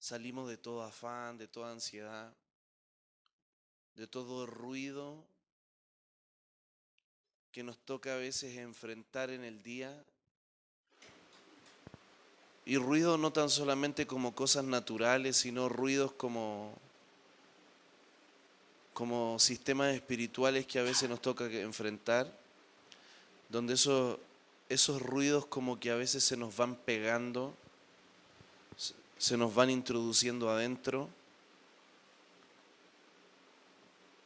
salimos de todo afán, de toda ansiedad, de todo ruido que nos toca a veces enfrentar en el día. Y ruido no tan solamente como cosas naturales, sino ruidos como sistemas espirituales que a veces nos toca enfrentar, donde esos ruidos como que a veces se nos van pegando, se nos van introduciendo adentro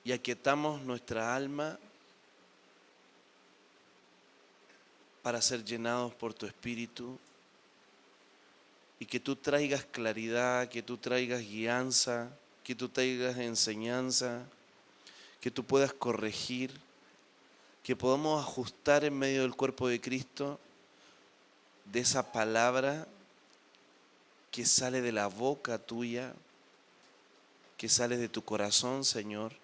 y aquietamos nuestra alma para ser llenados por tu Espíritu y que tú traigas claridad, que tú traigas guianza, que tú traigas enseñanza, que tú puedas corregir, que podamos ajustar en medio del cuerpo de Cristo de esa palabra que sale de la boca tuya, que sale de tu corazón, Señor.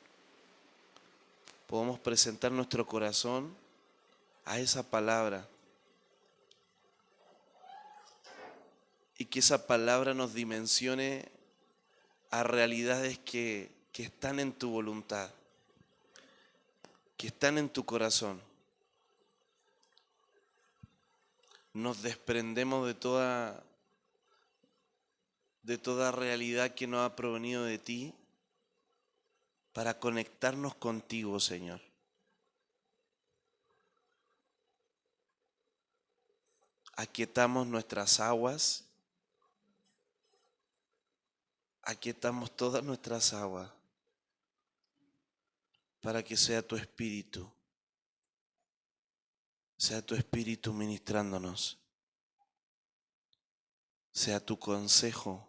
Podemos presentar nuestro corazón a esa palabra y que esa palabra nos dimensione a realidades que están en tu voluntad, que están en tu corazón. Nos desprendemos de toda realidad que no ha provenido de ti para conectarnos contigo, Señor. Aquietamos nuestras aguas, aquietamos todas nuestras aguas para que sea tu Espíritu ministrándonos, sea tu consejo,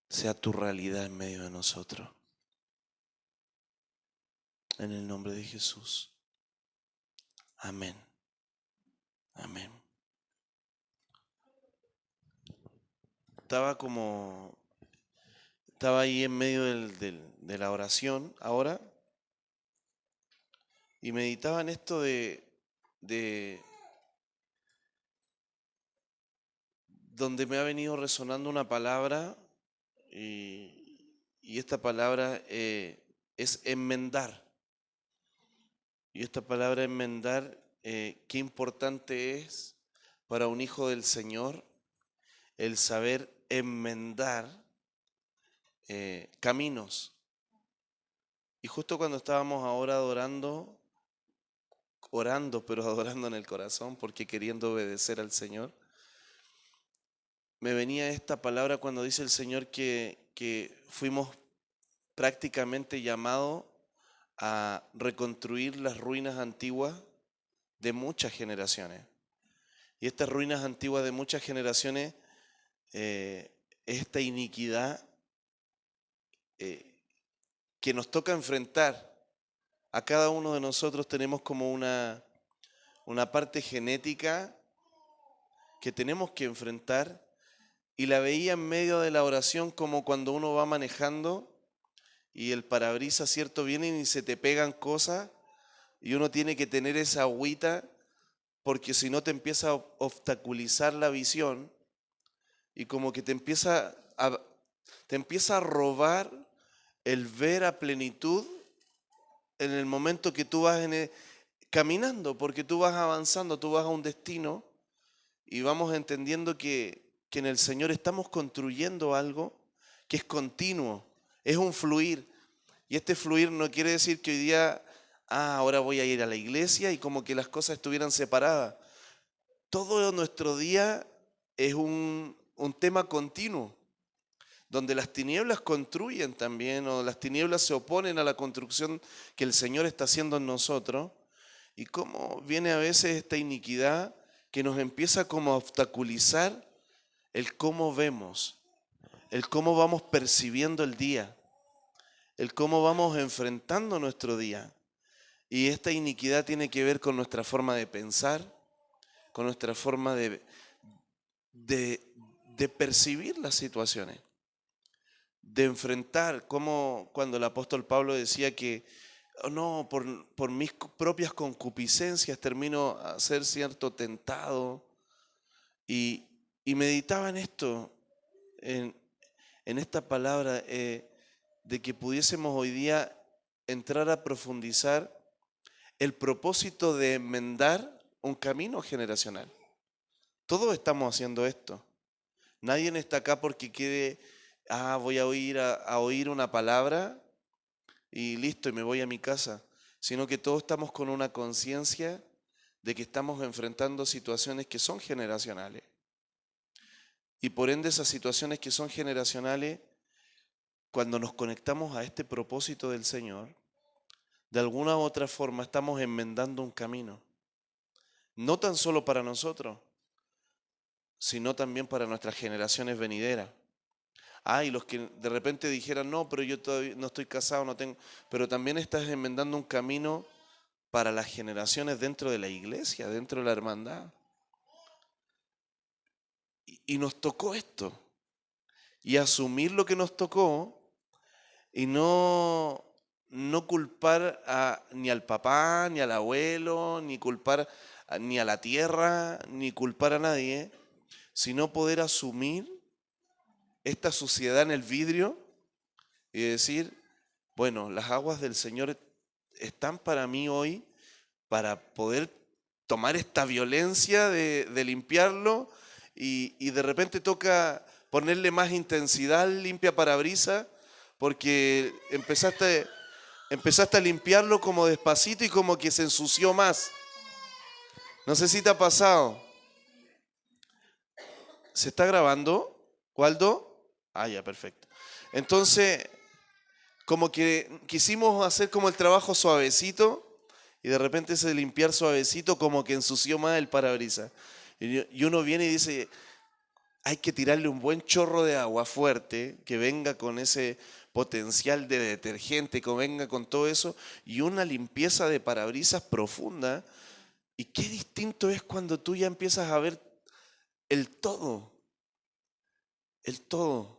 sea tu realidad en medio de nosotros. En el nombre de Jesús. Amén. Amén. Estaba ahí en medio de la oración ahora y meditaba en esto de donde me ha venido resonando una palabra y esta palabra es enmendar. Y esta palabra enmendar, qué importante es para un hijo del Señor el saber enmendar caminos. Y justo cuando estábamos ahora orando, pero adorando en el corazón, porque queriendo obedecer al Señor, me venía esta palabra cuando dice el Señor que fuimos prácticamente llamados a reconstruir las ruinas antiguas de muchas generaciones. Y estas ruinas antiguas de muchas generaciones, esta iniquidad que nos toca enfrentar. A cada uno de nosotros tenemos como una parte genética que tenemos que enfrentar, y la veía en medio de la oración como cuando uno va manejando y el parabrisas, ¿cierto? Vienen y se te pegan cosas y uno tiene que tener esa agüita porque si no te empieza a obstaculizar la visión y como que te empieza a robar el ver a plenitud en el momento que tú vas caminando, porque tú vas avanzando, tú vas a un destino y vamos entendiendo que en el Señor estamos construyendo algo que es continuo, es un fluir. Y este fluir no quiere decir que hoy día, ahora voy a ir a la iglesia y como que las cosas estuvieran separadas. Todo nuestro día es un tema continuo, donde las tinieblas construyen también, o las tinieblas se oponen a la construcción que el Señor está haciendo en nosotros, y cómo viene a veces esta iniquidad que nos empieza como a obstaculizar el cómo vemos, el cómo vamos percibiendo el día, el cómo vamos enfrentando nuestro día. Y esta iniquidad tiene que ver con nuestra forma de pensar, con nuestra forma de percibir las situaciones, de enfrentar, como cuando el apóstol Pablo decía que no, por mis propias concupiscencias termino a ser cierto tentado. Y meditaba en esto, en, en esta palabra de que pudiésemos hoy día entrar a profundizar el propósito de enmendar un camino generacional. Todos estamos haciendo esto. Nadie está acá porque quiere, voy a oír una palabra y listo, y me voy a mi casa. Sino que todos estamos con una conciencia de que estamos enfrentando situaciones que son generacionales. Y por ende esas situaciones que son generacionales, cuando nos conectamos a este propósito del Señor, de alguna u otra forma estamos enmendando un camino. No tan solo para nosotros, sino también para nuestras generaciones venideras. Y los que de repente dijeran, no, pero yo todavía no estoy casado, no tengo, pero también estás enmendando un camino para las generaciones dentro de la iglesia, dentro de la hermandad. Y nos tocó esto. Y asumir lo que nos tocó y no culpar ni al papá, ni al abuelo, ni culpar ni a la tierra, ni culpar a nadie, sino poder asumir esta suciedad en el vidrio y decir, bueno, las aguas del Señor están para mí hoy para poder tomar esta violencia de limpiarlo y de repente toca ponerle más intensidad al limpia parabrisas porque empezaste a limpiarlo como despacito y como que se ensució más. No sé si te ha pasado. ¿Se está grabando, Waldo? Ya, perfecto. Entonces, como que quisimos hacer como el trabajo suavecito y de repente ese limpiar suavecito como que ensució más el parabrisas. Y uno viene y dice, hay que tirarle un buen chorro de agua fuerte que venga con ese potencial de detergente, que venga con todo eso y una limpieza de parabrisas profunda. Y qué distinto es cuando tú ya empiezas a ver el todo, el todo.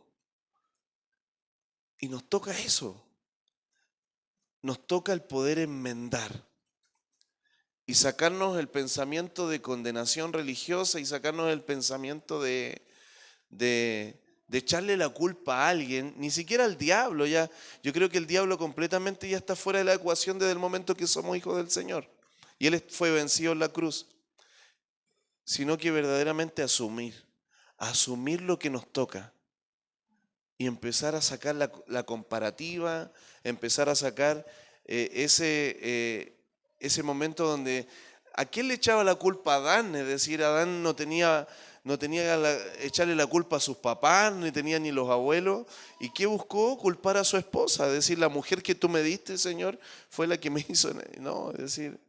Y nos toca eso. Nos toca el poder enmendar y sacarnos el pensamiento de condenación religiosa y sacarnos el pensamiento de echarle la culpa a alguien, ni siquiera al diablo. Ya, yo creo que el diablo completamente ya está fuera de la ecuación desde el momento que somos hijos del Señor. Y Él fue vencido en la cruz. Sino que verdaderamente asumir lo que nos toca. Y empezar a sacar la comparativa, empezar a sacar ese momento donde, ¿a quién le echaba la culpa a Adán? Es decir, Adán no tenía echarle la culpa a sus papás, ni tenía ni los abuelos. ¿Y qué buscó? Culpar a su esposa. Es decir, la mujer que tú me diste, Señor, fue la que me hizo. No, es decir,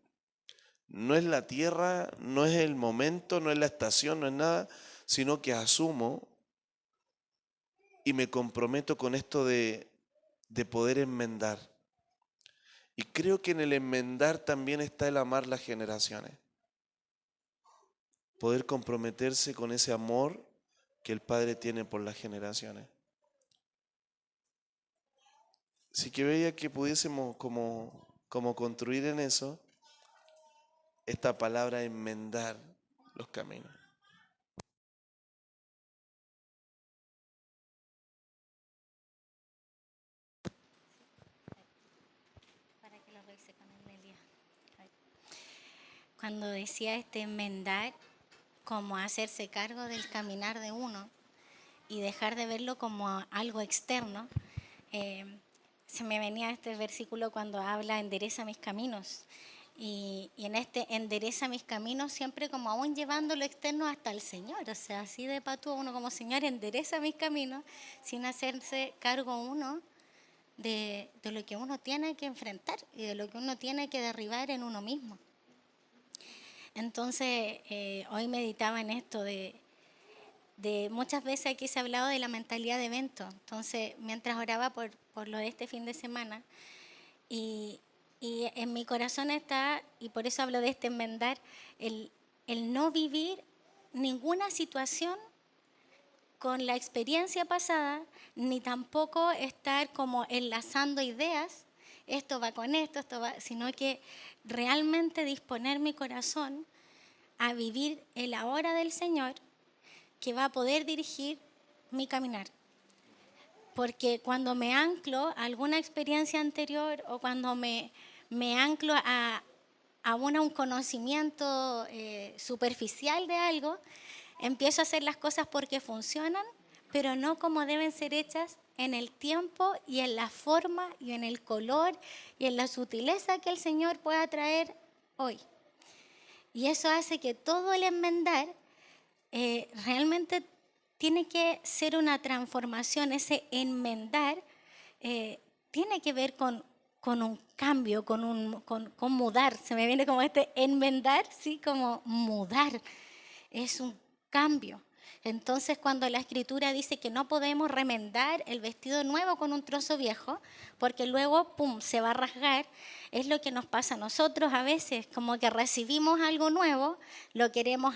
no es la tierra, no es el momento, no es la estación, no es nada, sino que asumo y me comprometo con esto de poder enmendar. Y creo que en el enmendar también está el amar las generaciones. Poder comprometerse con ese amor que el Padre tiene por las generaciones. Así que veía que pudiésemos como construir en eso esta palabra enmendar los caminos. Cuando decía enmendar, como hacerse cargo del caminar de uno y dejar de verlo como algo externo, se me venía este versículo cuando habla endereza mis caminos. Y en este endereza mis caminos siempre como aún llevando lo externo hasta el Señor. O sea, así de patúo uno como Señor endereza mis caminos sin hacerse cargo uno de lo que uno tiene que enfrentar y de lo que uno tiene que derribar en uno mismo. Entonces, hoy meditaba en esto de muchas veces aquí se ha hablado de la mentalidad de evento. Entonces, mientras oraba por lo de este fin de semana, y en mi corazón está, y por eso hablo de enmendar, el no vivir ninguna situación con la experiencia pasada, ni tampoco estar como enlazando ideas, esto va con esto va, sino que realmente disponer mi corazón a vivir el ahora del Señor, que va a poder dirigir mi caminar. Porque cuando me anclo a alguna experiencia anterior o cuando me anclo a un conocimiento superficial de algo, empiezo a hacer las cosas porque funcionan, pero no como deben ser hechas en el tiempo y en la forma y en el color y en la sutileza que el Señor pueda traer hoy. Y eso hace que todo el enmendar realmente tiene que ser una transformación. Ese enmendar tiene que ver con un cambio, con mudar. Se me viene como este enmendar, sí, como mudar. Es un cambio. Entonces, cuando la Escritura dice que no podemos remendar el vestido nuevo con un trozo viejo, porque luego, pum, se va a rasgar, es lo que nos pasa a nosotros a veces, como que recibimos algo nuevo, lo queremos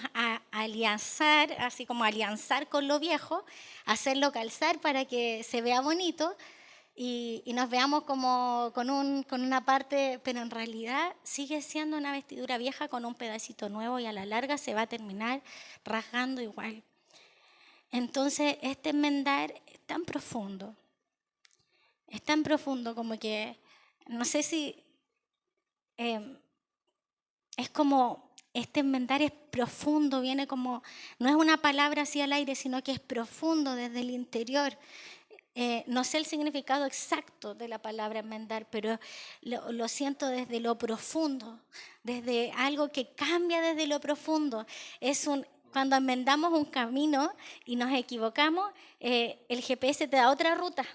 alianzar, así como alianzar con lo viejo, hacerlo calzar para que se vea bonito, y nos veamos como con una parte, pero en realidad sigue siendo una vestidura vieja con un pedacito nuevo y a la larga se va a terminar rasgando igual. Entonces, este enmendar es tan profundo como que, no sé si es como, este enmendar es profundo, viene como, no es una palabra así al aire, sino que es profundo desde el interior. No sé el significado exacto de la palabra enmendar, pero lo siento desde lo profundo, desde algo que cambia desde lo profundo. Cuando enmendamos un camino y nos equivocamos, el GPS te da otra ruta.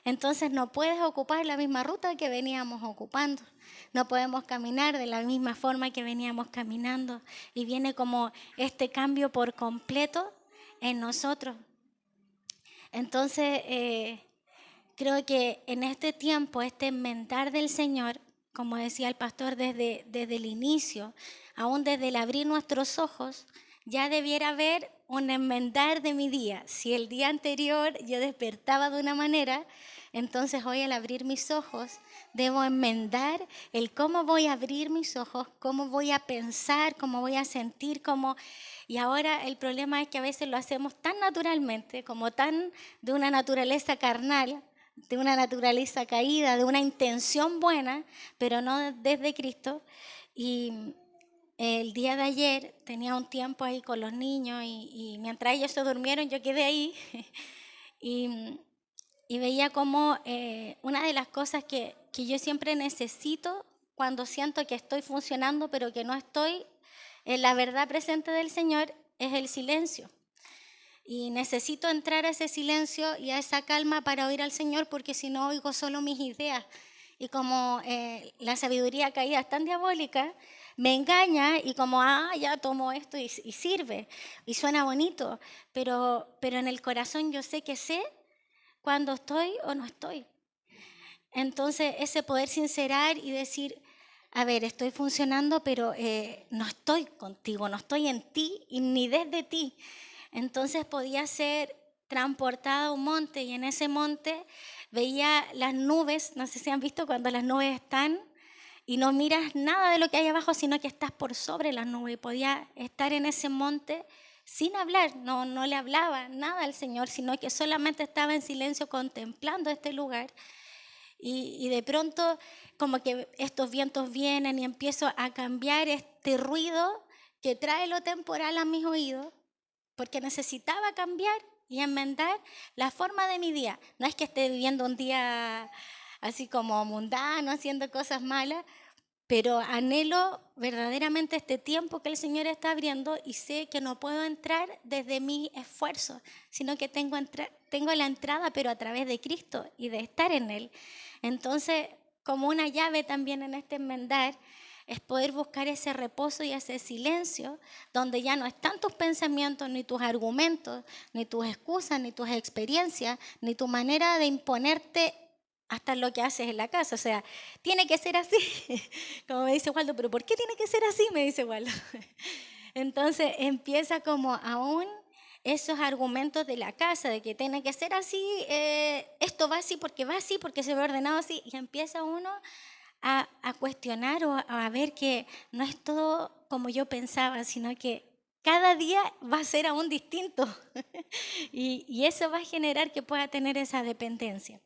Entonces no puedes ocupar la misma ruta que veníamos ocupando. No podemos caminar de la misma forma que veníamos caminando. Y viene como este cambio por completo en nosotros. Entonces, creo que en este tiempo, este enmendar del Señor, como decía el pastor desde el inicio, aún desde el abrir nuestros ojos, ya debiera haber un enmendar de mi día. Si el día anterior yo despertaba de una manera, entonces hoy al abrir mis ojos debo enmendar el cómo voy a abrir mis ojos, cómo voy a pensar, cómo voy a sentir, Y ahora el problema es que a veces lo hacemos tan naturalmente, como tan de una naturaleza carnal, de una naturaleza caída, de una intención buena, pero no desde Cristo. Y el día de ayer tenía un tiempo ahí con los niños y mientras ellos se durmieron yo quedé ahí y veía como una de las cosas que yo siempre necesito cuando siento que estoy funcionando pero que no estoy en la verdad presente del Señor es el silencio. Y necesito entrar a ese silencio y a esa calma para oír al Señor porque si no oigo solo mis ideas. Y como la sabiduría caída es tan diabólica, me engaña y como, ya tomo esto y sirve. Y suena bonito, pero en el corazón yo sé que sé cuando estoy o no estoy. Entonces, ese poder sincerar y decir, a ver, estoy funcionando, pero no estoy contigo, no estoy en ti y ni desde ti. Entonces podía ser transportada a un monte y en ese monte veía las nubes, no sé si han visto cuando las nubes están y no miras nada de lo que hay abajo, sino que estás por sobre las nubes. Y podía estar en ese monte sin hablar, no le hablaba nada al Señor, sino que solamente estaba en silencio contemplando este lugar. Y de pronto como que estos vientos vienen y empiezo a cambiar este ruido que trae lo temporal a mis oídos, porque necesitaba cambiar y enmendar la forma de mi día. No es que esté viviendo un día así como mundano, haciendo cosas malas, pero anhelo verdaderamente este tiempo que el Señor está abriendo y sé que no puedo entrar desde mi esfuerzo, sino que tengo la entrada, pero a través de Cristo y de estar en Él. Entonces, como una llave también en este enmendar, es poder buscar ese reposo y ese silencio donde ya no están tus pensamientos, ni tus argumentos, ni tus excusas, ni tus experiencias, ni tu manera de imponerte hasta lo que haces en la casa. O sea, tiene que ser así. Como me dice Waldo, ¿pero por qué tiene que ser así? Me dice Waldo. Entonces empieza como aún esos argumentos de la casa, de que tiene que ser así, esto va así, porque se ve ordenado así, y empieza uno a cuestionar o a ver que no es todo como yo pensaba, sino que cada día va a ser aún distinto. Y eso va a generar que pueda tener esa dependencia.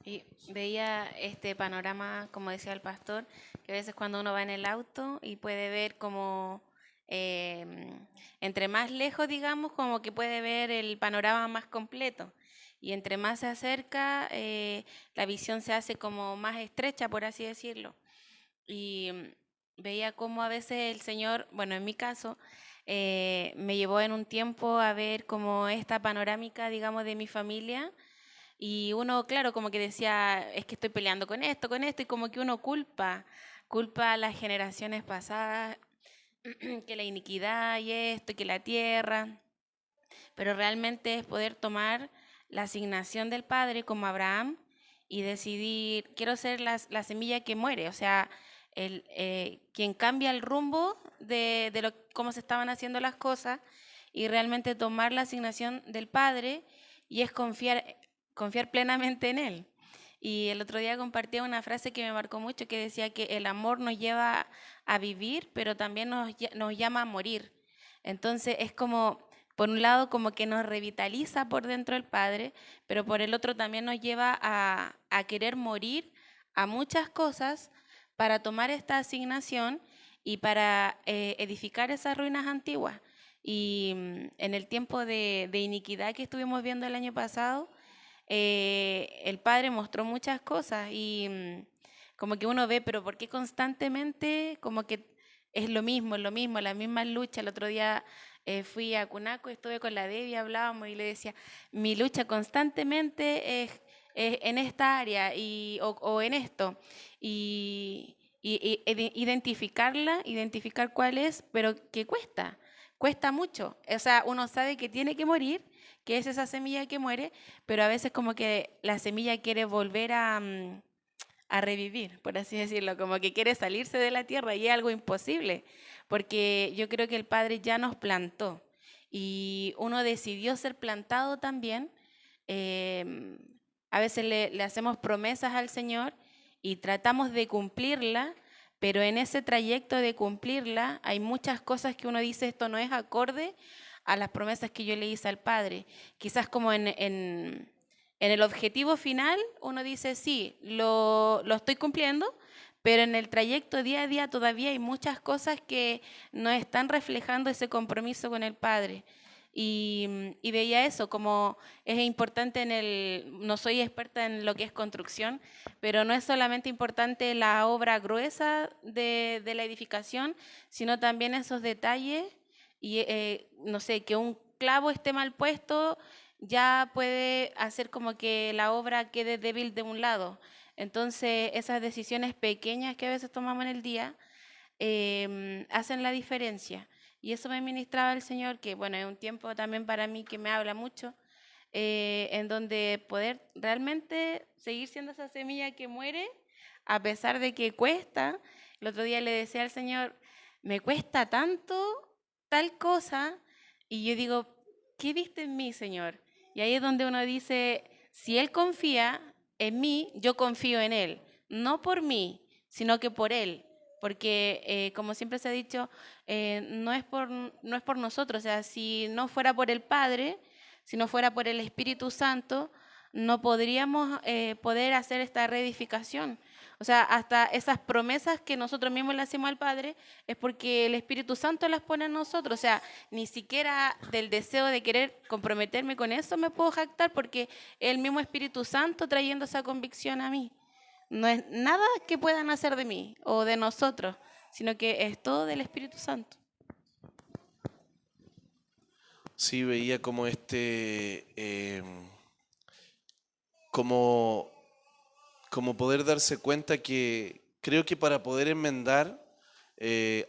Y veía este panorama, como decía el pastor, que a veces cuando uno va en el auto y puede ver como entre más lejos, digamos, como que puede ver el panorama más completo. Y entre más se acerca, la visión se hace como más estrecha, por así decirlo. Y veía cómo a veces el Señor, bueno, en mi caso, me llevó en un tiempo a ver como esta panorámica, digamos, de mi familia. Y uno, claro, como que decía, es que estoy peleando con esto, y como que uno culpa a las generaciones pasadas, que la iniquidad y esto, que la tierra, pero realmente es poder tomar la asignación del Padre como Abraham y decidir, quiero ser la semilla que muere, o sea, quien cambia el rumbo de cómo se estaban haciendo las cosas y realmente tomar la asignación del Padre y es confiar plenamente en Él. Y el otro día compartía una frase que me marcó mucho que decía que el amor nos lleva a vivir, pero también nos llama a morir. Entonces es como, por un lado, como que nos revitaliza por dentro el Padre, pero por el otro también nos lleva a querer morir a muchas cosas para tomar esta asignación y para edificar esas ruinas antiguas. Y en el tiempo de iniquidad que estuvimos viendo el año pasado, el Padre mostró muchas cosas y como que uno ve, pero ¿por qué constantemente como que es lo mismo, la misma lucha? El otro día fui a Cunaco, estuve con la Debbie, hablábamos y le decía, mi lucha constantemente es en esta área o en esto. Identificar cuál es, pero que cuesta mucho. O sea, uno sabe que tiene que morir, que es esa semilla que muere, pero a veces como que la semilla quiere volver a revivir, por así decirlo, como que quiere salirse de la tierra y es algo imposible, porque yo creo que el Padre ya nos plantó y uno decidió ser plantado también. eh, a veces le hacemos promesas al Señor y tratamos de cumplirla, pero en ese trayecto de cumplirla hay muchas cosas que uno dice, esto no es acorde a las promesas que yo le hice al Padre. Quizás como en el objetivo final uno dice, sí, lo estoy cumpliendo, pero en el trayecto día a día todavía hay muchas cosas que no están reflejando ese compromiso con el Padre. Y veía eso, como es importante no soy experta en lo que es construcción, pero no es solamente importante la obra gruesa de la edificación, sino también esos detalles y no sé, que un clavo esté mal puesto ya puede hacer como que la obra quede débil de un lado. Entonces, esas decisiones pequeñas que a veces tomamos en el día hacen la diferencia. Y eso me ministraba el Señor, que bueno, es un tiempo también para mí que me habla mucho, en donde poder realmente seguir siendo esa semilla que muere, a pesar de que cuesta. El otro día le decía al Señor, me cuesta tanto tal cosa, y yo digo, ¿qué viste en mí, Señor? Y ahí es donde uno dice, si Él confía en mí, yo confío en Él, no por mí, sino que por Él. Porque, como siempre se ha dicho, no es por nosotros, o sea, si no fuera por el Padre, si no fuera por el Espíritu Santo, no podríamos poder hacer esta reedificación. O sea, hasta esas promesas que nosotros mismos le hacemos al Padre es porque el Espíritu Santo las pone en nosotros. O sea, ni siquiera del deseo de querer comprometerme con eso me puedo jactar porque el mismo Espíritu Santo trayendo esa convicción a mí. No es nada que puedan hacer de mí o de nosotros, sino que es todo del Espíritu Santo. Sí, veía como como, como poder darse cuenta que creo que para poder enmendar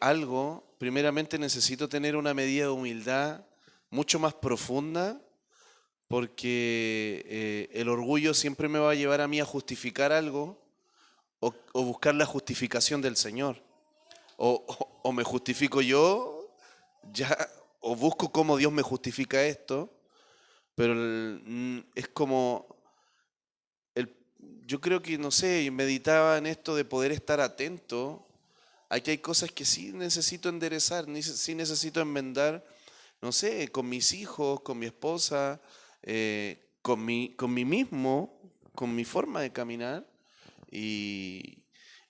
algo, primeramente necesito tener una medida de humildad mucho más profunda, porque el orgullo siempre me va a llevar a mí a justificar algo o buscar la justificación del Señor. O me justifico yo, ya, o busco cómo Dios me justifica esto, pero es como, el, yo creo que, no sé, meditaba en esto de poder estar atento Aquí hay cosas que sí necesito enderezar, sí necesito enmendar, no sé, con mis hijos, con mi esposa, con mí mismo, con mi forma de caminar y,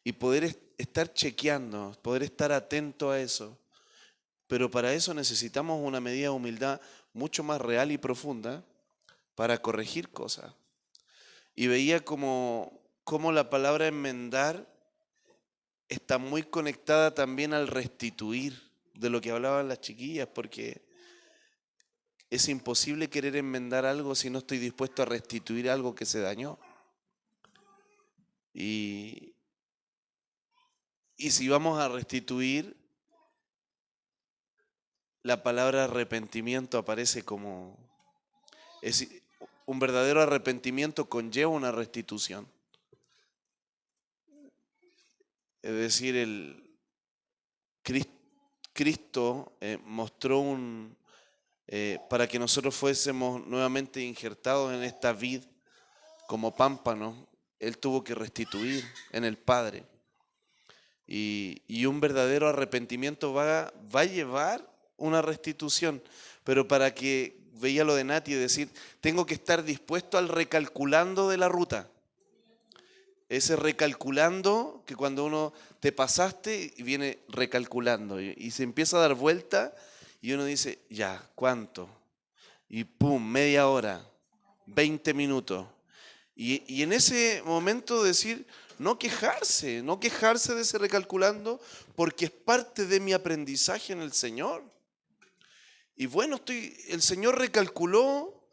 y poder estar chequeando, poder estar atento a eso. Pero para eso necesitamos una medida de humildad mucho más real y profunda para corregir cosas. Y veía como la palabra enmendar está muy conectada también al restituir, de lo que hablaban las chiquillas, porque es imposible querer enmendar algo si no estoy dispuesto a restituir algo que se dañó. Y, y si vamos a restituir, la palabra arrepentimiento aparece como... un verdadero arrepentimiento conlleva una restitución. Es decir, Cristo mostró para que nosotros fuésemos nuevamente injertados en esta vid como pámpanos, Él tuvo que restituir en el Padre. Y un verdadero arrepentimiento va a llevar una restitución, pero para que, veía lo de Nati, decir, tengo que estar dispuesto al recalculando de la ruta. Ese recalculando que cuando uno te pasaste y viene recalculando y se empieza a dar vuelta y uno dice, ya, ¿cuánto? Y pum, media hora, 20 minutos. Y en ese momento decir, no quejarse de ese recalculando, porque es parte de mi aprendizaje en el Señor. Y bueno, el Señor recalculó,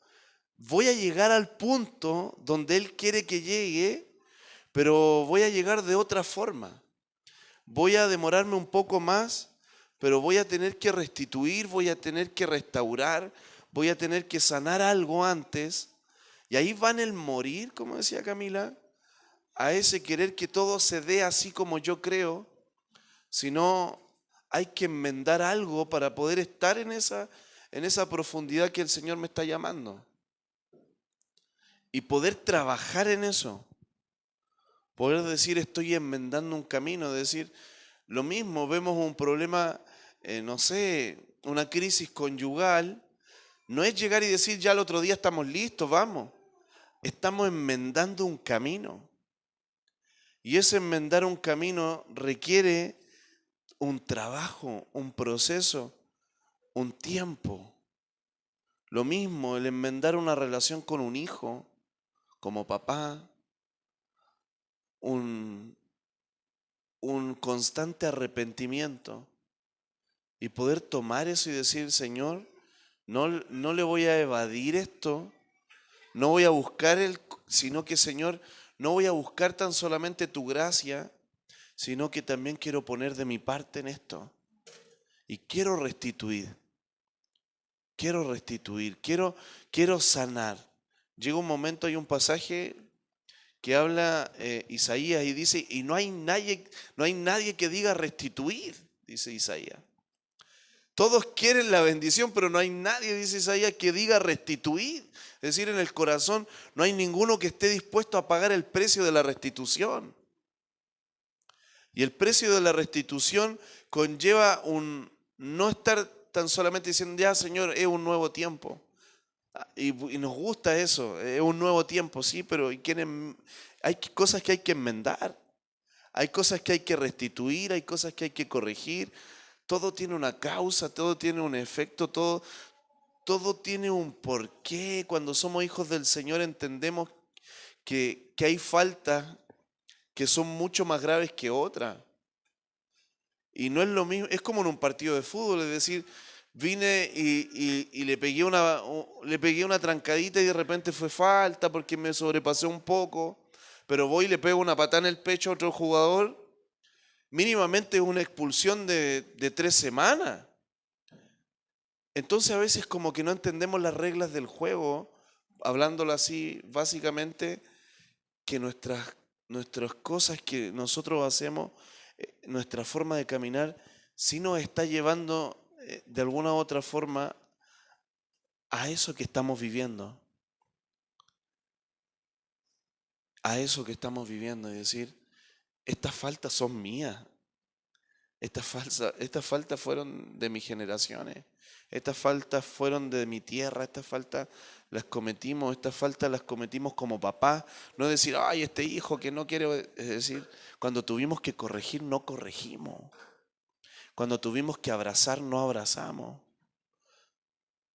voy a llegar al punto donde Él quiere que llegue, pero voy a llegar de otra forma. Voy a demorarme un poco más, pero voy a tener que restituir, voy a tener que restaurar, voy a tener que sanar algo antes. Y ahí va en el morir, como decía Camila, a ese querer que todo se dé así como yo creo, sino hay que enmendar algo para poder estar en esa profundidad que el Señor me está llamando. Y poder trabajar en eso. Poder decir, estoy enmendando un camino, decir, lo mismo, vemos un problema, no sé, una crisis conyugal, no es llegar y decir, ya el otro día estamos listos, vamos. Estamos enmendando un camino. Y ese enmendar un camino requiere un trabajo, un proceso, un tiempo. Lo mismo, el enmendar una relación con un hijo, como papá, un constante arrepentimiento y poder tomar eso y decir, Señor, no le voy a evadir esto, no voy a buscar sino que, Señor, no voy a buscar tan solamente tu gracia, sino que también quiero poner de mi parte en esto. Y quiero restituir, quiero sanar. Llega un momento, hay un pasaje que habla Isaías y dice, y no hay nadie que diga restituir, dice Isaías. Todos quieren la bendición, pero no hay nadie, dice Isaías, que diga restituir. Es decir, en el corazón no hay ninguno que esté dispuesto a pagar el precio de la restitución. Y el precio de la restitución conlleva no estar tan solamente diciendo, ya Señor, es un nuevo tiempo. Y nos gusta eso, es un nuevo tiempo, sí, pero hay cosas que hay que enmendar, hay cosas que hay que restituir, hay cosas que hay que corregir. Todo tiene una causa, todo tiene un efecto, todo tiene un porqué. Cuando somos hijos del Señor entendemos que hay faltas que son mucho más graves que otras. Y no es lo mismo, es como en un partido de fútbol, es decir, vine y le pegué una trancadita y de repente fue falta porque me sobrepasé un poco, pero voy y le pego una patada en el pecho a otro jugador, mínimamente es una expulsión de 3 semanas. Entonces a veces como que no entendemos las reglas del juego, hablándolo así, básicamente, que nuestras cosas que nosotros hacemos, nuestra forma de caminar, sí nos está llevando de alguna u otra forma a eso que estamos viviendo. A eso que estamos viviendo y decir, estas faltas son mías. Estas faltas fueron de mis generaciones. Estas faltas fueron de mi tierra. Estas faltas estas faltas las cometimos como papá. No es decir, ay, este hijo que no quiere. Es decir, cuando tuvimos que corregir, no corregimos. Cuando tuvimos que abrazar, no abrazamos.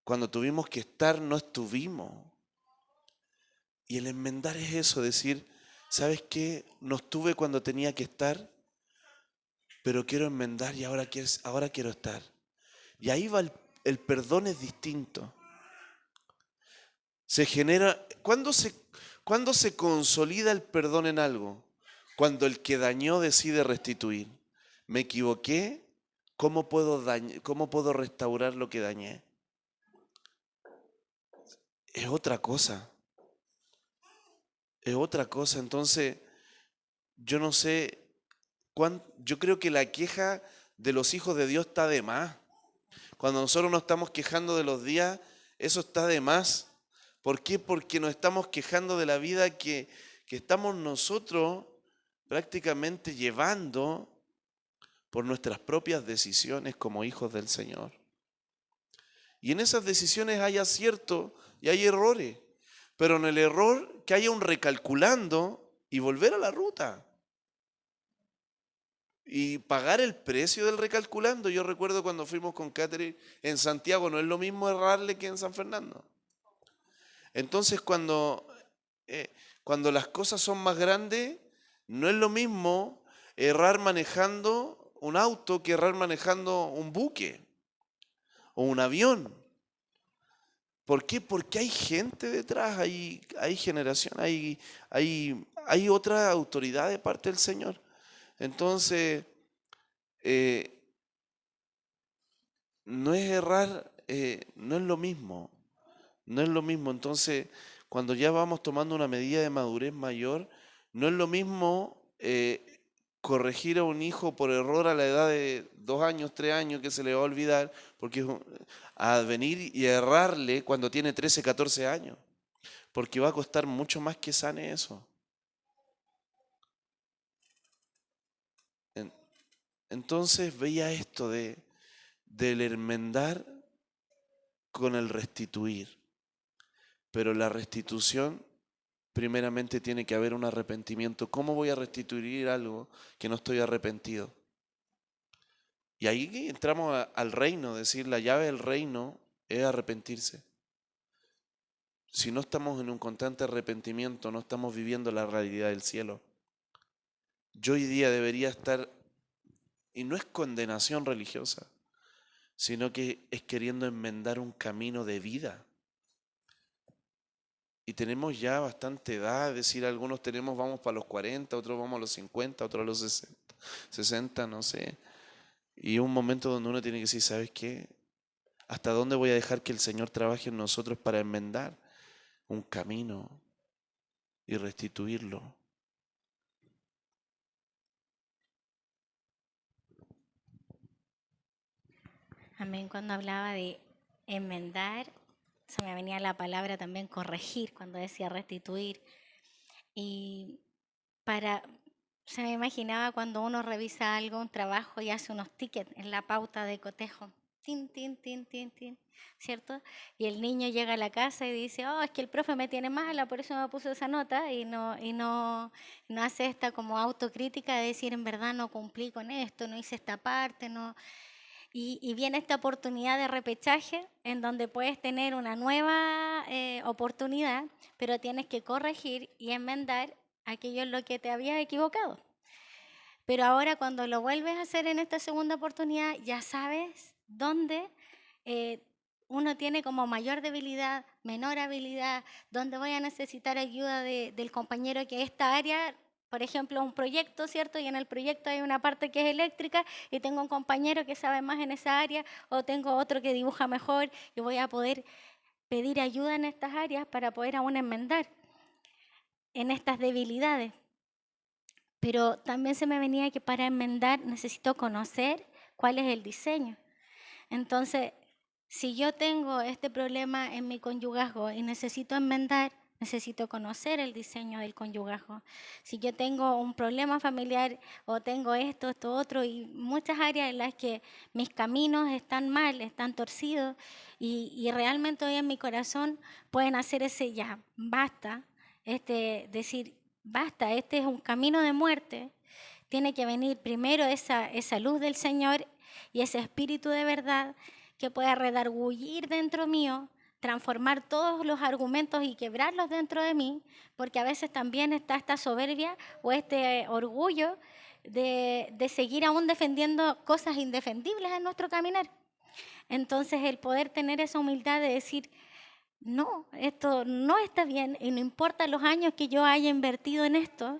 Cuando tuvimos que estar, no estuvimos. Y el enmendar es eso, decir, ¿sabes qué? No estuve cuando tenía que estar, pero quiero enmendar y ahora quiero estar. Y ahí va el perdón es distinto. Se genera, ¿cuándo se consolida el perdón en algo? Cuando el que dañó decide restituir. Me equivoqué, ¿cómo puedo restaurar lo que dañé? Es otra cosa. Es otra cosa. Entonces, yo no sé, yo creo que la queja de los hijos de Dios está de más. Cuando nosotros nos estamos quejando de los días, eso está de más. ¿Por qué? Porque nos estamos quejando de la vida que estamos nosotros prácticamente llevando por nuestras propias decisiones como hijos del Señor. Y en esas decisiones hay acierto y hay errores. Pero en el error que haya un recalculando y volver a la ruta. Y pagar el precio del recalculando. Yo recuerdo cuando fuimos con Catherine en Santiago, no es lo mismo errarle que en San Fernando. Entonces cuando las cosas son más grandes, no es lo mismo errar manejando un auto que errar manejando un buque o un avión. ¿Por qué? Porque hay gente detrás, hay generación, hay otra autoridad de parte del Señor. Entonces, no es errar, no es lo mismo. No es lo mismo. Entonces, cuando ya vamos tomando una medida de madurez mayor, no es lo mismo corregir a un hijo por error a la edad de 2 años, 3 años, que se le va a olvidar, porque a venir y errarle cuando tiene 13, 14 años, porque va a costar mucho más que sane eso. Entonces veía esto del enmendar con el restituir, pero la restitución primeramente tiene que haber un arrepentimiento. ¿Cómo voy a restituir algo que no estoy arrepentido? Y ahí entramos al reino, decir, la llave del reino es arrepentirse. Si no estamos en un constante arrepentimiento, no estamos viviendo la realidad del cielo. Yo hoy día debería estar, y no es condenación religiosa, sino que es queriendo enmendar un camino de vida. Y tenemos ya bastante edad, es decir, algunos vamos para los 40, otros vamos a los 50, otros a los 60, no sé. Y un momento donde uno tiene que decir, ¿sabes qué? ¿Hasta dónde voy a dejar que el Señor trabaje en nosotros para enmendar un camino y restituirlo? Amén. Cuando hablaba de enmendar, se me venía la palabra también corregir, cuando decía restituir. Y se me imaginaba cuando uno revisa algo, un trabajo y hace unos tickets en la pauta de cotejo. Tin, tin, tin, tin, tin, ¿cierto? Y el niño llega a la casa y dice, oh, es que el profe me tiene mala, por eso me puso esa nota, y no hace esta como autocrítica de decir, en verdad no cumplí con esto, no hice esta parte, no. Y viene esta oportunidad de repechaje en donde puedes tener una nueva oportunidad, pero tienes que corregir y enmendar aquello en lo que te habías equivocado. Pero ahora cuando lo vuelves a hacer en esta segunda oportunidad, ya sabes dónde uno tiene como mayor debilidad, menor habilidad, dónde voy a necesitar ayuda del compañero que esta área, por ejemplo, un proyecto, ¿cierto? Y en el proyecto hay una parte que es eléctrica y tengo un compañero que sabe más en esa área o tengo otro que dibuja mejor y voy a poder pedir ayuda en estas áreas para poder aún enmendar en estas debilidades. Pero también se me venía que para enmendar necesito conocer cuál es el diseño. Entonces, si yo tengo este problema en mi conyugazgo y necesito enmendar, necesito conocer el diseño del conyugajo. Si yo tengo un problema familiar o tengo esto, esto, otro, y muchas áreas en las que mis caminos están mal, están torcidos, y realmente hoy en mi corazón pueden hacer ese ya, basta, decir, basta, este es un camino de muerte. Tiene que venir primero esa luz del Señor y ese espíritu de verdad que pueda redargullir dentro mío, transformar todos los argumentos y quebrarlos dentro de mí, porque a veces también está esta soberbia o este orgullo de seguir aún defendiendo cosas indefendibles en nuestro caminar. Entonces el poder tener esa humildad de decir, no, esto no está bien y no importa los años que yo haya invertido en esto,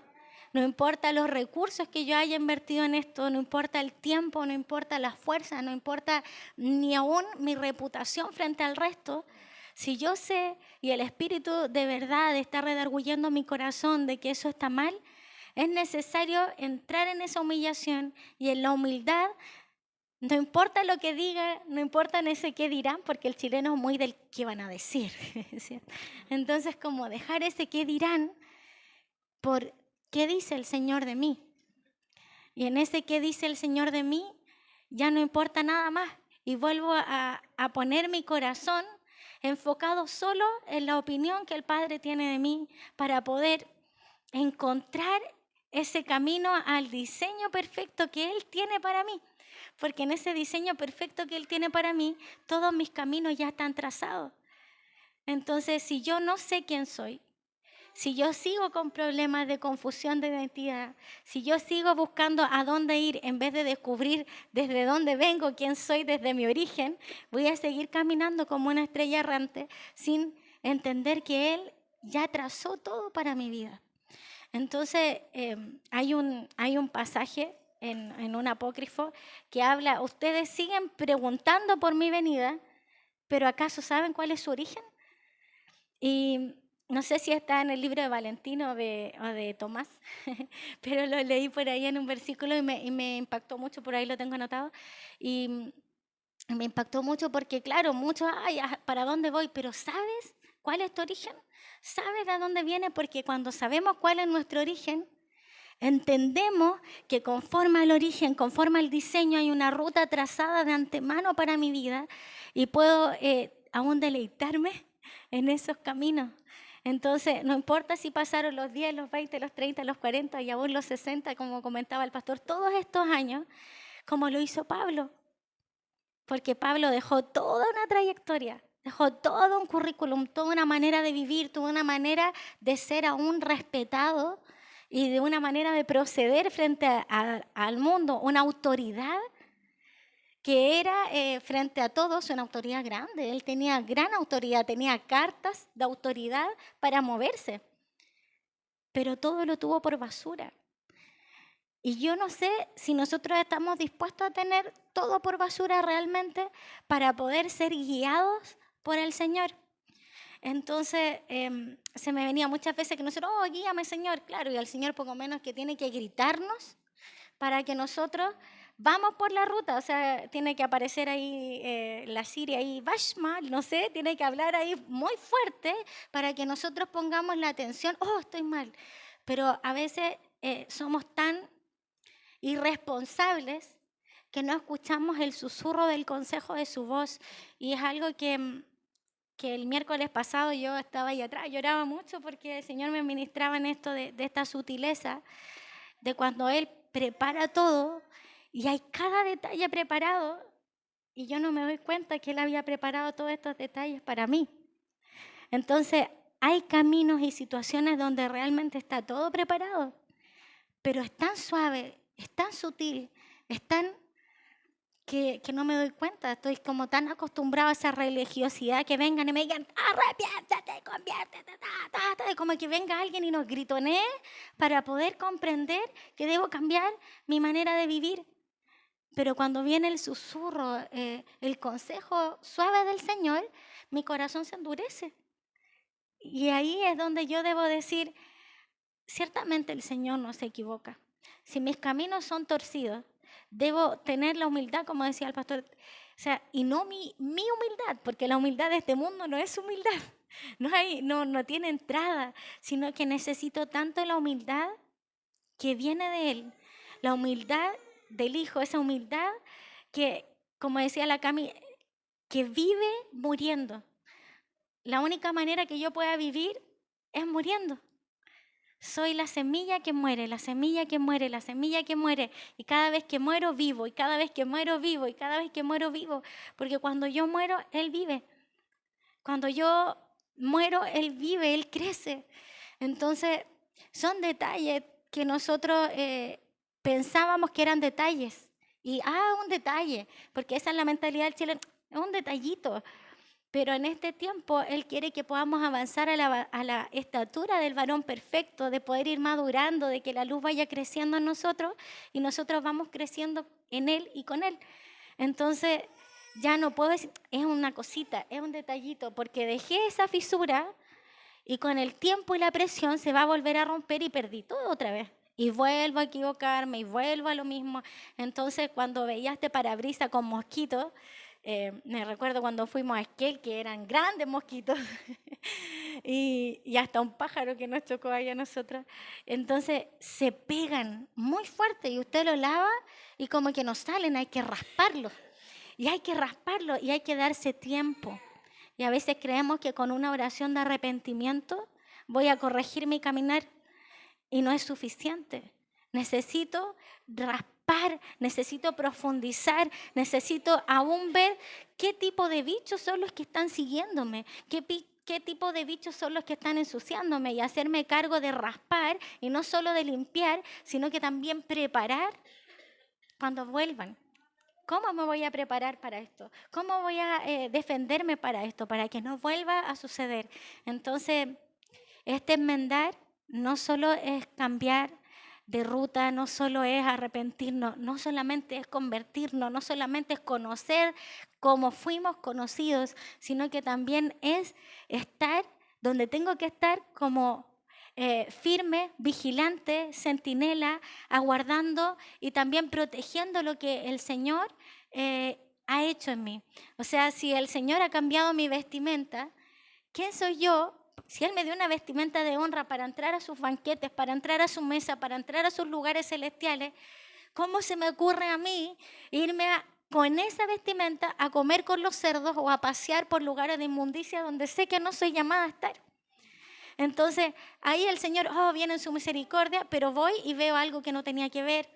no importa los recursos que yo haya invertido en esto, no importa el tiempo, no importa la fuerza, no importa ni aún mi reputación frente al resto. Si yo sé y el Espíritu de verdad está redarguyendo mi corazón de que eso está mal, es necesario entrar en esa humillación y en la humildad. No importa lo que diga, no importa en ese qué dirán, porque el chileno es muy del qué van a decir. ¿Cierto? Entonces, como dejar ese qué dirán por qué dice el Señor de mí. Y en ese qué dice el Señor de mí, ya no importa nada más. Y vuelvo a poner mi corazón enfocado solo en la opinión que el Padre tiene de mí para poder encontrar ese camino al diseño perfecto que Él tiene para mí. Porque en ese diseño perfecto que Él tiene para mí, todos mis caminos ya están trazados. Entonces, si yo no sé quién soy, si yo sigo con problemas de confusión de identidad, si yo sigo buscando a dónde ir en vez de descubrir desde dónde vengo, quién soy desde mi origen, voy a seguir caminando como una estrella errante sin entender que Él ya trazó todo para mi vida. Entonces, hay un pasaje en un apócrifo que habla, ustedes siguen preguntando por mi venida, pero ¿acaso saben cuál es su origen? Y no sé si está en el libro de Valentino o de Tomás, pero lo leí por ahí en un versículo y me impactó mucho, por ahí lo tengo anotado, y me impactó mucho porque, claro, muchos, ay, ¿para dónde voy? Pero ¿sabes cuál es tu origen? ¿Sabes de dónde viene? Porque cuando sabemos cuál es nuestro origen, entendemos que conforme al origen, conforme al diseño, hay una ruta trazada de antemano para mi vida y puedo aún deleitarme en esos caminos. Entonces, no importa si pasaron los 10, los 20, los 30, los 40 y aún los 60, como comentaba el pastor, todos estos años, como lo hizo Pablo. Porque Pablo dejó toda una trayectoria, dejó todo un currículum, toda una manera de vivir, toda una manera de ser aún respetado y de una manera de proceder frente al mundo, una autoridad que era frente a todos una autoridad grande. Él tenía gran autoridad, tenía cartas de autoridad para moverse, pero todo lo tuvo por basura. Y yo no sé si nosotros estamos dispuestos a tener todo por basura realmente para poder ser guiados por el Señor. Entonces, se me venía muchas veces que nosotros, oh, guíame Señor, claro, y el Señor poco menos que tiene que gritarnos para que nosotros vamos por la ruta, o sea, tiene que aparecer ahí la Siria ahí, Bashma, no sé, tiene que hablar ahí muy fuerte para que nosotros pongamos la atención, oh, estoy mal. Pero a veces somos tan irresponsables que no escuchamos el susurro del consejo de su voz. Y es algo que el miércoles pasado yo estaba ahí atrás, lloraba mucho porque el Señor me ministraba en esto de esta sutileza, de cuando Él prepara todo y hay cada detalle preparado y yo no me doy cuenta que Él había preparado todos estos detalles para mí. Entonces, hay caminos y situaciones donde realmente está todo preparado, pero es tan suave, es tan sutil, es tan que no me doy cuenta. Estoy como tan acostumbrada a esa religiosidad que vengan y me digan, arrepiéntate, conviértete, y como que venga alguien y nos gritonee para poder comprender que debo cambiar mi manera de vivir. Pero cuando viene el susurro, el consejo suave del Señor, mi corazón se endurece. Y ahí es donde yo debo decir, ciertamente el Señor no se equivoca. Si mis caminos son torcidos, debo tener la humildad, como decía el pastor, o sea, y no mi humildad, porque la humildad de este mundo no es humildad. no tiene entrada, sino que necesito tanto la humildad que viene de Él, la humildad del Hijo, esa humildad que, como decía la Cami, que vive muriendo. La única manera que yo pueda vivir es muriendo. Soy la semilla que muere, la semilla que muere, la semilla que muere. Y cada vez que muero, vivo. Y cada vez que muero, vivo. Y cada vez que muero, vivo. Porque cuando yo muero, Él vive. Cuando yo muero, Él vive, Él crece. Entonces, son detalles que nosotros pensábamos que eran detalles. Y, un detalle. Porque esa es la mentalidad del chileno. Es un detallito. Pero en este tiempo Él quiere que podamos avanzar a la estatura del varón perfecto, de poder ir madurando, de que la luz vaya creciendo en nosotros y nosotros vamos creciendo en Él y con Él. Entonces, ya no puedo decir, es una cosita, es un detallito, porque dejé esa fisura y con el tiempo y la presión se va a volver a romper y perdí todo otra vez. Y vuelvo a equivocarme y vuelvo a lo mismo. Entonces, cuando veía este parabrisas con mosquitos, me recuerdo cuando fuimos a Esquel, que eran grandes mosquitos, y hasta un pájaro que nos chocó ahí a nosotros. Entonces se pegan muy fuerte y usted lo lava y como que no salen, hay que rasparlo. Y hay que rasparlo y hay que darse tiempo. Y a veces creemos que con una oración de arrepentimiento voy a corregir mi caminar y no es suficiente. Necesito raspar, necesito profundizar, necesito aún ver qué tipo de bichos son los que están siguiéndome, qué tipo de bichos son los que están ensuciándome y hacerme cargo de raspar y no solo de limpiar, sino que también preparar cuando vuelvan. ¿Cómo me voy a preparar para esto? ¿Cómo voy a defenderme para esto? Para que no vuelva a suceder. Entonces, este enmendar no solo es cambiar de ruta, no solo es arrepentirnos, no solamente es convertirnos, no solamente es conocer cómo fuimos conocidos, sino que también es estar donde tengo que estar como firme, vigilante, centinela, aguardando y también protegiendo lo que el Señor ha hecho en mí. O sea, si el Señor ha cambiado mi vestimenta, ¿quién soy yo? Si Él me dio una vestimenta de honra para entrar a sus banquetes, para entrar a su mesa, para entrar a sus lugares celestiales, ¿cómo se me ocurre a mí irme con esa vestimenta a comer con los cerdos o a pasear por lugares de inmundicia donde sé que no soy llamada a estar? Entonces, ahí el Señor, viene en su misericordia, pero voy y veo algo que no tenía que ver.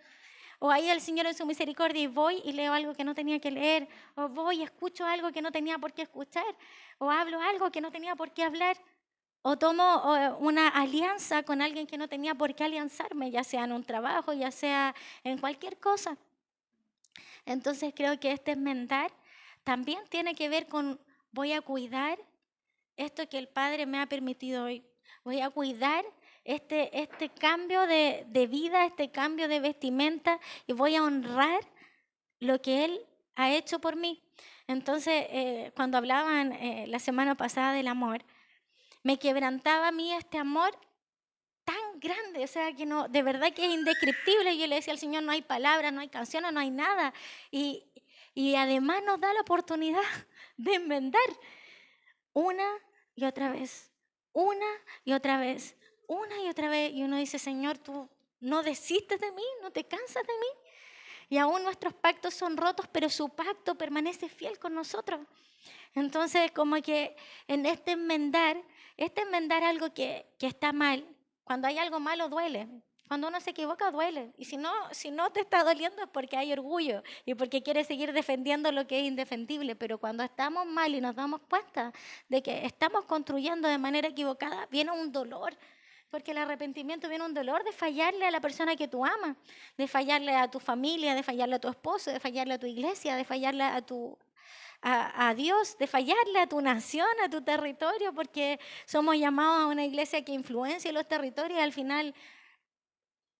O ahí el Señor en su misericordia y voy y leo algo que no tenía que leer. O voy y escucho algo que no tenía por qué escuchar. O hablo algo que no tenía por qué hablar. O tomo una alianza con alguien que no tenía por qué alianzarme, ya sea en un trabajo, ya sea en cualquier cosa. Entonces creo que este enmendar también tiene que ver con voy a cuidar esto que el Padre me ha permitido hoy. Voy a cuidar este cambio de vida, este cambio de vestimenta y voy a honrar lo que Él ha hecho por mí. Entonces, cuando hablaban la semana pasada del amor, me quebrantaba a mí este amor tan grande, o sea, que no, de verdad que es indescriptible. Yo le decía al Señor, no hay palabras, no hay canciones, no hay nada. Y además nos da la oportunidad de enmendar una y otra vez, una y otra vez, una y otra vez. Y uno dice, Señor, tú no desistes de mí, no te cansas de mí. Y aún nuestros pactos son rotos, pero su pacto permanece fiel con nosotros. Entonces, como que en este enmendar algo que está mal, cuando hay algo malo duele. Cuando uno se equivoca duele. Y si no te está doliendo es porque hay orgullo y porque quieres seguir defendiendo lo que es indefendible. Pero cuando estamos mal y nos damos cuenta de que estamos construyendo de manera equivocada, viene un dolor. Porque el arrepentimiento viene un dolor de fallarle a la persona que tú amas, de fallarle a tu familia, de fallarle a tu esposo, de fallarle a tu iglesia, de fallarle a Dios, de fallarle a tu nación, a tu territorio, porque somos llamados a una iglesia que influencia los territorios y al final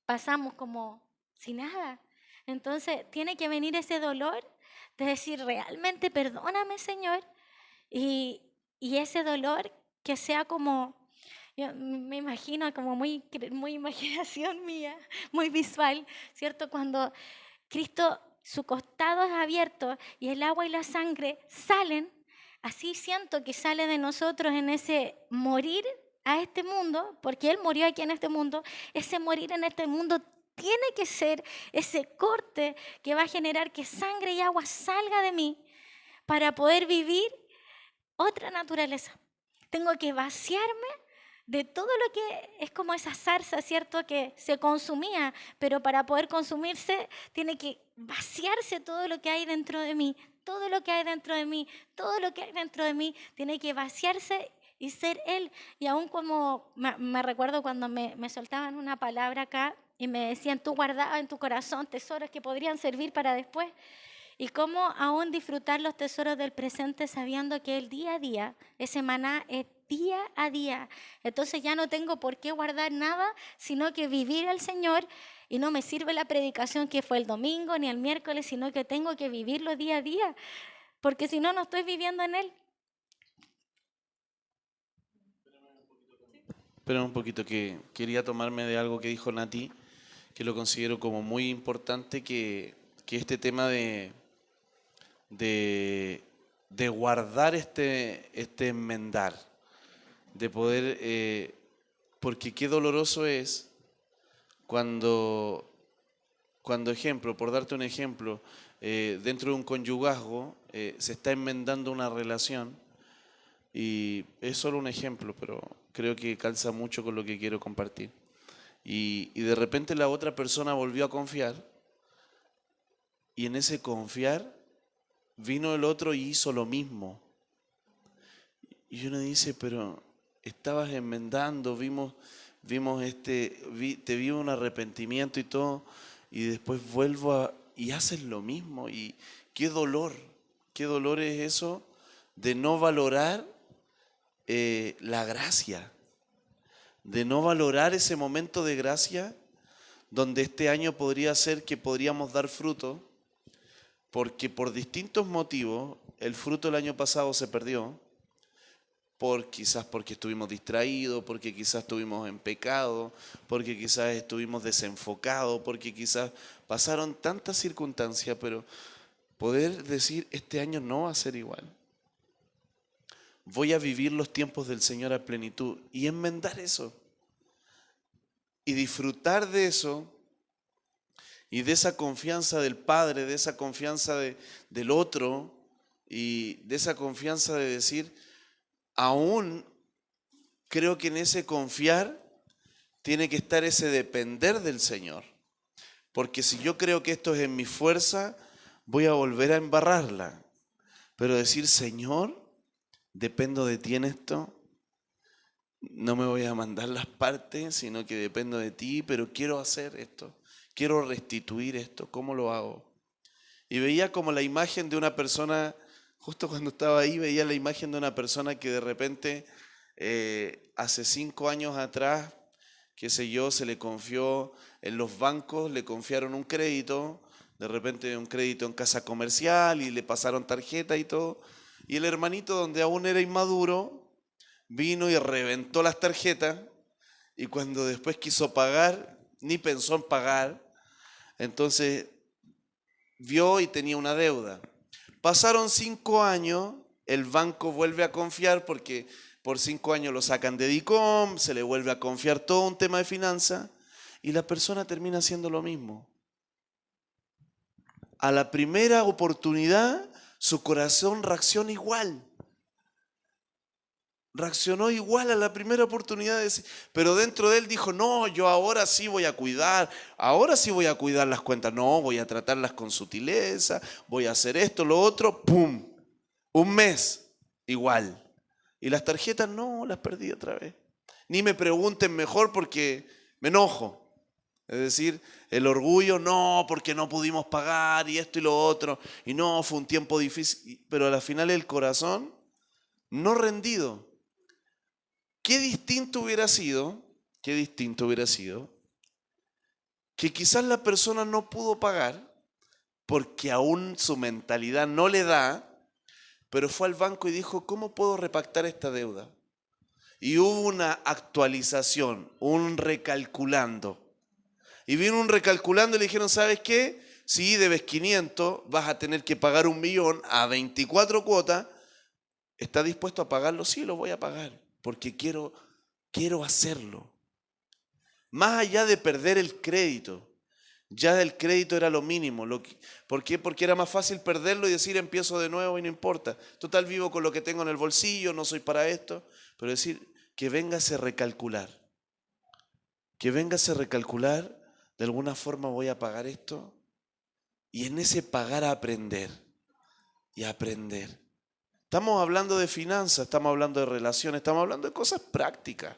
pasamos como si nada. Entonces tiene que venir ese dolor de decir, realmente perdóname, Señor, y ese dolor que sea como, yo me imagino como muy imaginación mía, muy visual, ¿cierto? Cuando Cristo, su costado es abierto y el agua y la sangre salen, así siento que sale de nosotros en ese morir a este mundo, porque Él murió aquí en este mundo. Ese morir en este mundo tiene que ser ese corte que va a generar que sangre y agua salga de mí para poder vivir otra naturaleza. Tengo que vaciarme de todo lo que es como esa zarza, ¿cierto? Que se consumía, pero para poder consumirse tiene que vaciarse todo lo que hay dentro de mí, todo lo que hay dentro de mí, todo lo que hay dentro de mí tiene que vaciarse y ser Él. Y aún como me recuerdo cuando me soltaban una palabra acá y me decían, tú guardabas en tu corazón tesoros que podrían servir para después. Y cómo aún disfrutar los tesoros del presente sabiendo que el día a día, ese maná es día a día. Entonces ya no tengo por qué guardar nada, sino que vivir al Señor. Y no me sirve la predicación que fue el domingo ni el miércoles, sino que tengo que vivirlo día a día. Porque si no, no estoy viviendo en Él. Espera un poquito, que quería tomarme de algo que dijo Nati, que lo considero como muy importante, que este tema de guardar este enmendar, de poder, porque qué doloroso es cuando ejemplo, por darte un ejemplo, dentro de un conyugazgo se está enmendando una relación, y es solo un ejemplo, pero creo que calza mucho con lo que quiero compartir. Y de repente la otra persona volvió a confiar, y en ese confiar vino el otro y hizo lo mismo. Y uno dice, pero estabas enmendando, te vi un arrepentimiento y todo, y después y haces lo mismo. Y qué dolor es eso de no valorar la gracia, de no valorar ese momento de gracia donde este año podría ser que podríamos dar fruto, porque por distintos motivos el fruto del año pasado se perdió, quizás porque estuvimos distraídos, porque quizás estuvimos en pecado, porque quizás estuvimos desenfocados, porque quizás pasaron tantas circunstancias, pero poder decir, este año no va a ser igual. Voy a vivir los tiempos del Señor a plenitud y enmendar eso. Y disfrutar de eso y de esa confianza del Padre, de esa confianza del otro y de esa confianza de decir, aún creo que en ese confiar tiene que estar ese depender del Señor. Porque si yo creo que esto es en mi fuerza, voy a volver a embarrarla. Pero decir, Señor, dependo de ti en esto, no me voy a mandar las partes, sino que dependo de ti, pero quiero hacer esto, quiero restituir esto, ¿cómo lo hago? Y veía como la imagen de una persona, justo cuando estaba ahí, veía la imagen de una persona que de repente, hace 5 años atrás, qué sé yo, se le confió en los bancos, le confiaron un crédito, de repente un crédito en casa comercial y le pasaron tarjeta y todo, y el hermanito, donde aún era inmaduro, vino y reventó las tarjetas, y cuando después quiso pagar, ni pensó en pagar, entonces vio y tenía una deuda. Pasaron 5 años, el banco vuelve a confiar porque por 5 años lo sacan de DICOM, se le vuelve a confiar todo un tema de finanzas y la persona termina haciendo lo mismo. A la primera oportunidad, su corazón reacciona igual. Reaccionó igual a la primera oportunidad, pero dentro de él dijo, no, yo ahora sí voy a cuidar las cuentas, no, voy a tratarlas con sutileza, voy a hacer esto, lo otro, ¡pum! Un mes, igual. Y las tarjetas, no, las perdí otra vez. Ni me pregunten mejor porque me enojo. Es decir, el orgullo, no, porque no pudimos pagar y esto y lo otro, y no, fue un tiempo difícil, pero al final el corazón no rendido. Qué distinto hubiera sido que quizás la persona no pudo pagar porque aún su mentalidad no le da, pero fue al banco y dijo, ¿cómo puedo repactar esta deuda? Y hubo una actualización, un recalculando. Y vino un recalculando y le dijeron, ¿sabes qué? Si debes 500, vas a tener que pagar 1.000.000 a 24 cuotas. ¿Está dispuesto a pagarlo? Sí, lo voy a pagar, porque quiero hacerlo. Más allá de perder el crédito, ya el crédito era lo mínimo. ¿Por qué? Porque era más fácil perderlo y decir empiezo de nuevo y no importa. Total, vivo con lo que tengo en el bolsillo, no soy para esto. Pero decir que véngase a recalcular. Que véngase a recalcular, de alguna forma voy a pagar esto. Y en ese pagar a aprender. Y a aprender. Estamos hablando de finanzas, estamos hablando de relaciones, estamos hablando de cosas prácticas,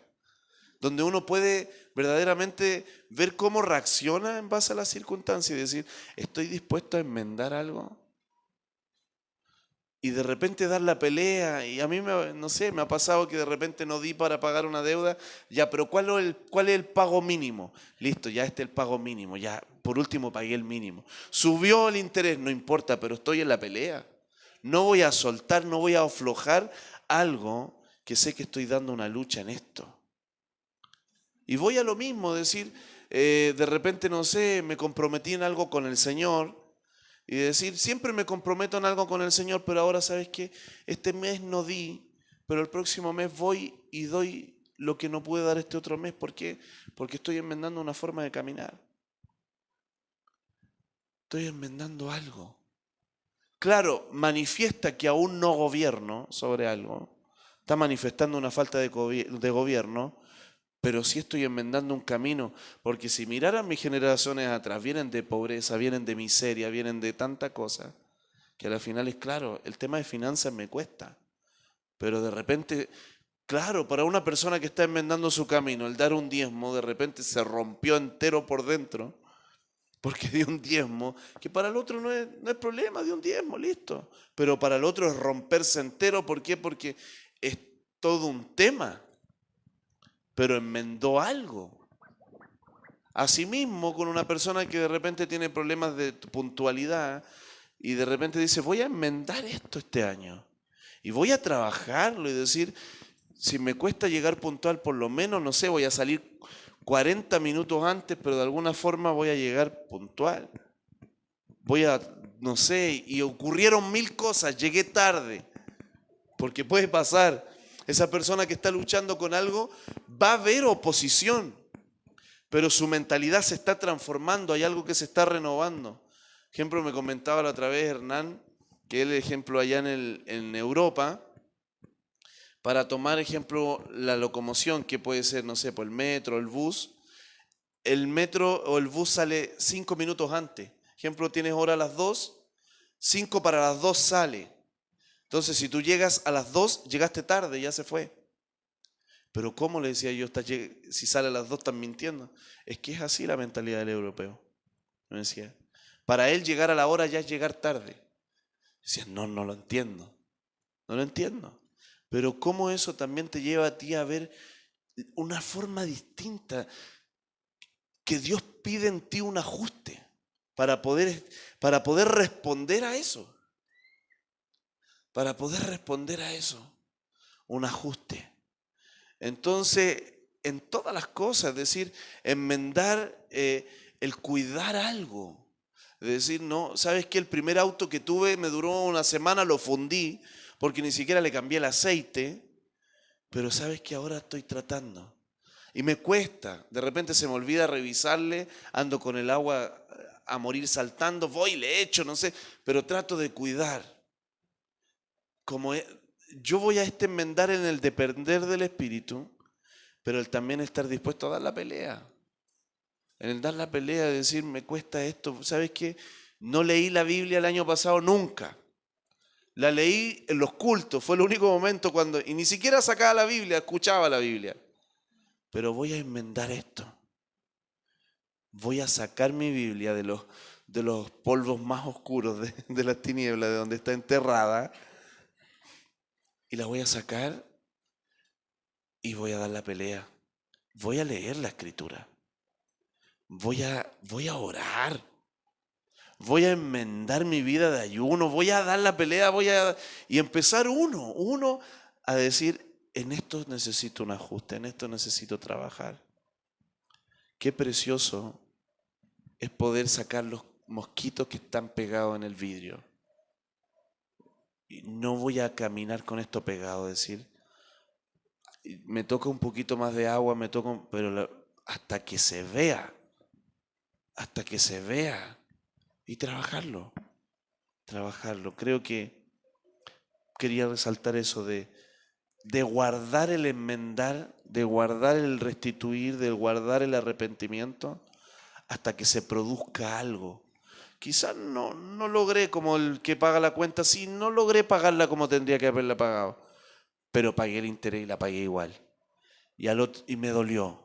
donde uno puede verdaderamente ver cómo reacciona en base a las circunstancias y decir, ¿estoy dispuesto a enmendar algo? Y de repente dar la pelea, y a mí, no sé, me ha pasado que de repente no di para pagar una deuda, ya, pero ¿cuál es el pago mínimo? Listo, ya este es el pago mínimo, ya, por último pagué el mínimo. Subió el interés, no importa, pero estoy en la pelea. No voy a soltar, no voy a aflojar algo que sé que estoy dando una lucha en esto. Y voy a lo mismo, decir, de repente, no sé, me comprometí en algo con el Señor y decir, siempre me comprometo en algo con el Señor, pero ahora, ¿sabes qué? Este mes no di, pero el próximo mes voy y doy lo que no pude dar este otro mes. ¿Por qué? Porque estoy enmendando una forma de caminar. Estoy enmendando algo. Claro, manifiesta que aún no gobierno sobre algo, está manifestando una falta de gobierno, pero sí estoy enmendando un camino, porque si miraran mis generaciones atrás, vienen de pobreza, vienen de miseria, vienen de tanta cosa, que al final es claro, el tema de finanzas me cuesta, pero de repente, claro, para una persona que está enmendando su camino, el dar un diezmo, de repente se rompió entero por dentro, porque dio un diezmo, que para el otro no es problema, dio un diezmo, listo. Pero para el otro es romperse entero, ¿por qué? Porque es todo un tema, pero enmendó algo. Asimismo, con una persona que de repente tiene problemas de puntualidad y de repente dice, voy a enmendar esto este año y voy a trabajarlo y decir, si me cuesta llegar puntual, por lo menos, no sé, voy a salir 40 minutos antes, pero de alguna forma voy a llegar puntual. No sé, y ocurrieron 1000 cosas, llegué tarde, porque puede pasar. Esa persona que está luchando con algo va a ver oposición, pero su mentalidad se está transformando, hay algo que se está renovando. Ejemplo, me comentaba la otra vez Hernán, que él, ejemplo, allá en Europa, para tomar, ejemplo, la locomoción, que puede ser, no sé, por el metro, el metro o el bus sale 5 minutos antes. Ejemplo, tienes hora a las 2, 5 para las 2 sale. Entonces, si tú llegas a las 2, llegaste tarde, ya se fue. Pero ¿cómo le decía yo, si sale a las 2 están mintiendo? Es que es así la mentalidad del europeo. Me decía, para él llegar a la hora ya es llegar tarde. Decía, no lo entiendo. No lo entiendo. Pero cómo eso también te lleva a ti a ver una forma distinta, que Dios pide en ti un ajuste para poder responder a eso. Para poder responder a eso, un ajuste. Entonces, en todas las cosas, es decir, enmendar, el cuidar algo. Es decir, no, ¿sabes qué? El primer auto que tuve me duró una semana, lo fundí, porque ni siquiera le cambié el aceite, pero ¿sabes qué? Ahora estoy tratando. Y me cuesta, de repente se me olvida revisarle, ando con el agua a morir saltando, voy y le echo, no sé, pero trato de cuidar. Yo voy a enmendar en el depender del Espíritu, pero el también estar dispuesto a dar la pelea. En el dar la pelea, decir, me cuesta esto, ¿sabes qué? No leí la Biblia el año pasado nunca. La leí en los cultos, fue el único momento y ni siquiera sacaba la Biblia, escuchaba la Biblia. Pero voy a enmendar esto. Voy a sacar mi Biblia de los polvos más oscuros de las tinieblas, de donde está enterrada, y la voy a sacar y voy a dar la pelea. Voy a leer la Escritura. Voy a orar. Voy a enmendar mi vida de ayuno. Voy a dar la pelea. Y empezar uno a decir, en esto necesito un ajuste, en esto necesito trabajar. Qué precioso es poder sacar los mosquitos que están pegados en el vidrio no voy a caminar con esto pegado, decir, me toca un poquito más de agua, pero hasta que se vea, y trabajarlo. Creo que quería resaltar eso de guardar el enmendar, de guardar el restituir, de guardar el arrepentimiento hasta que se produzca algo. Quizás no logré como el que paga la cuenta, sí, no logré pagarla como tendría que haberla pagado, pero pagué el interés y la pagué igual. Y me dolió,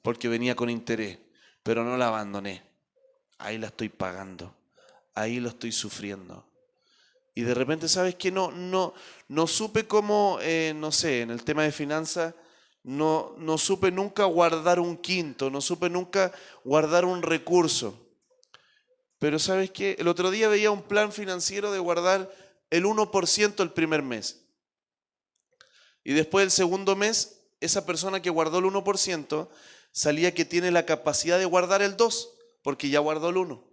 porque venía con interés, pero no la abandoné. Ahí la estoy pagando, ahí lo estoy sufriendo. Y de repente, ¿sabes qué? No supe cómo, no sé, en el tema de finanzas, no supe nunca guardar un quinto, no supe nunca guardar un recurso. Pero ¿sabes qué? El otro día veía un plan financiero de guardar el 1% el primer mes. Y después del segundo mes, esa persona que guardó el 1% salía que tiene la capacidad de guardar el 2%, porque ya guardó el 1%.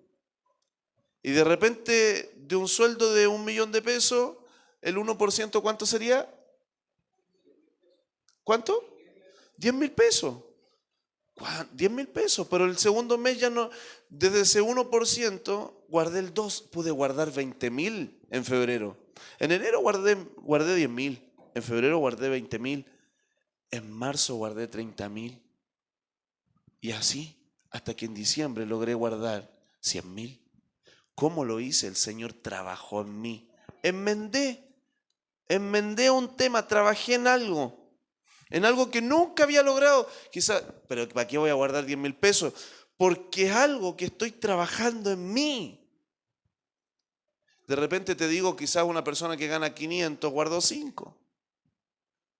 Y de repente, de un sueldo de 1.000.000 de pesos, el 1%, ¿cuánto sería? ¿Cuánto? 10.000 pesos. 10.000 pesos, pero el segundo mes ya no, desde ese 1% guardé el 2%, pude guardar 20.000 en febrero. En enero guardé 10.000, en febrero guardé 20.000, en marzo guardé 30.000. Y así, hasta que en diciembre logré guardar 100.000. ¿Cómo lo hice? El Señor trabajó en mí. Enmendé un tema, trabajé en algo que nunca había logrado. Quizás, pero ¿para qué voy a guardar 10.000 pesos? Porque es algo que estoy trabajando en mí. De repente te digo, quizás una persona que gana 500 guardó 5,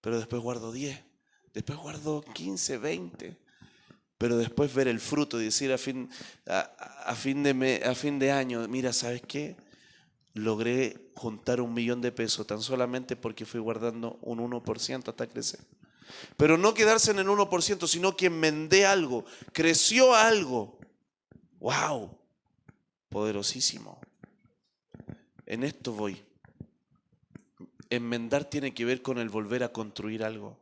pero después guardo 10, después guardo 15, 20. Pero después ver el fruto y decir a fin de año, mira, ¿sabes qué? Logré juntar 1.000.000 de pesos tan solamente porque fui guardando un 1% hasta crecer. Pero no quedarse en el 1%, sino que enmendé algo, creció algo. ¡Wow! Poderosísimo. En esto voy. Enmendar tiene que ver con el volver a construir algo.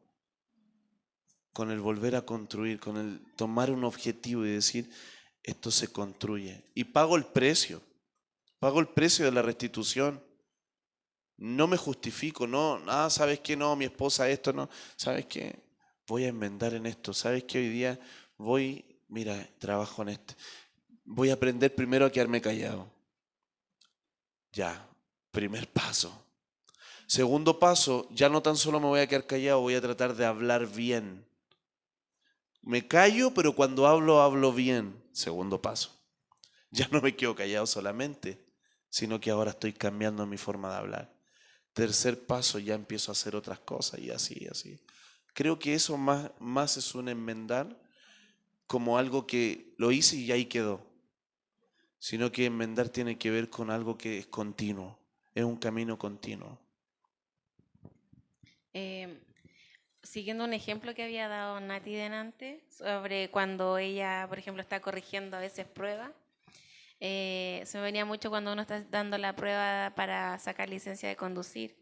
Con el volver a construir, con el tomar un objetivo y decir, esto se construye. Y pago el precio de la restitución. No me justifico, ¿sabes qué? No, mi esposa esto, no. ¿Sabes qué? Voy a enmendar en esto. ¿Sabes qué? Hoy día mira, trabajo en esto. Voy a aprender primero a quedarme callado. Ya, primer paso. Segundo paso, ya no tan solo me voy a quedar callado, voy a tratar de hablar bien. Me callo, pero cuando hablo bien. Segundo paso. Ya no me quedo callado solamente, sino que ahora estoy cambiando mi forma de hablar. Tercer paso, ya empiezo a hacer otras cosas y así. Creo que eso más es un enmendar como algo que lo hice y ahí quedó. Sino que enmendar tiene que ver con algo que es continuo, es un camino continuo. Siguiendo un ejemplo que había dado Nati delante, sobre cuando ella, por ejemplo, está corrigiendo a veces pruebas, se me venía mucho cuando uno está dando la prueba para sacar licencia de conducir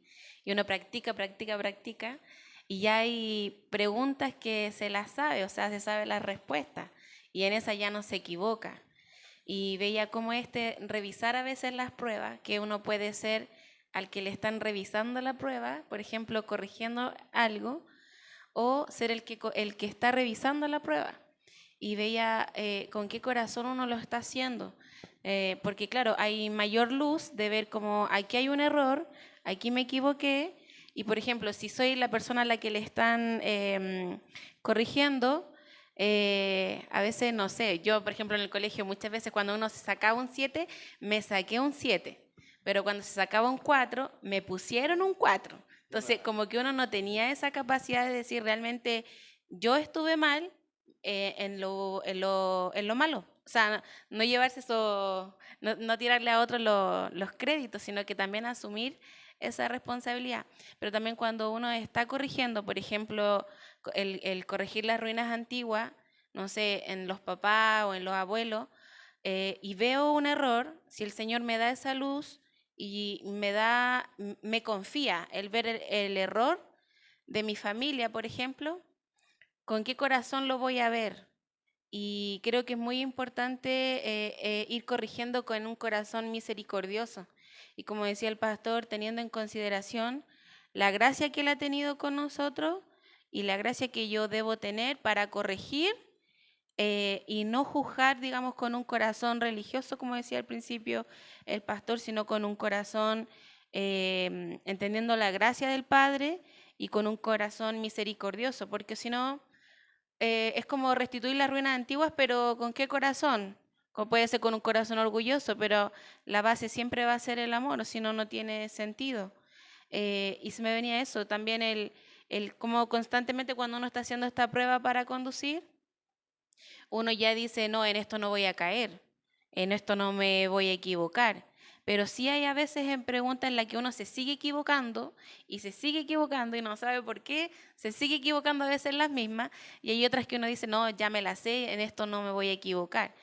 y uno practica, y ya hay preguntas que se las sabe, o sea, se sabe las respuestas y en esa ya no se equivoca. Y veía cómo revisar a veces las pruebas, que uno puede ser al que le están revisando la prueba, por ejemplo, corrigiendo algo, o ser el que está revisando la prueba. Y veía con qué corazón uno lo está haciendo. Porque claro, hay mayor luz de ver como aquí hay un error, aquí me equivoqué. Y por ejemplo, si soy la persona a la que le están corrigiendo, a veces, no sé, yo por ejemplo en el colegio muchas veces cuando uno se sacaba un 7, me saqué un 7. Pero cuando se sacaba un 4, me pusieron un 4. Entonces, como que uno no tenía esa capacidad de decir realmente, yo estuve mal en lo malo. O sea, no llevarse eso, no tirarle a otros los créditos, sino que también asumir esa responsabilidad. Pero también cuando uno está corrigiendo, por ejemplo, el corregir las ruinas antiguas, no sé, en los papás o en los abuelos, y veo un error, si el Señor me da esa luz y me confía el ver el error de mi familia, por ejemplo, con qué corazón lo voy a ver. Y creo que es muy importante ir corrigiendo con un corazón misericordioso. Y como decía el pastor, teniendo en consideración la gracia que Él ha tenido con nosotros y la gracia que yo debo tener para corregir y no juzgar, digamos, con un corazón religioso, como decía al principio el pastor, sino con un corazón entendiendo la gracia del Padre y con un corazón misericordioso, porque si no, es como restituir las ruinas antiguas, pero ¿con qué corazón? Puede ser con un corazón orgulloso, pero la base siempre va a ser el amor, o si no, no tiene sentido. Y se me venía eso, también como constantemente cuando uno está haciendo esta prueba para conducir, uno ya dice, no, en esto no voy a caer, en esto no me voy a equivocar. Pero sí hay a veces en preguntas en las que uno se sigue equivocando y se sigue equivocando y no sabe por qué, se sigue equivocando a veces las mismas, y hay otras que uno dice, no, ya me las sé, en esto no me voy a equivocar.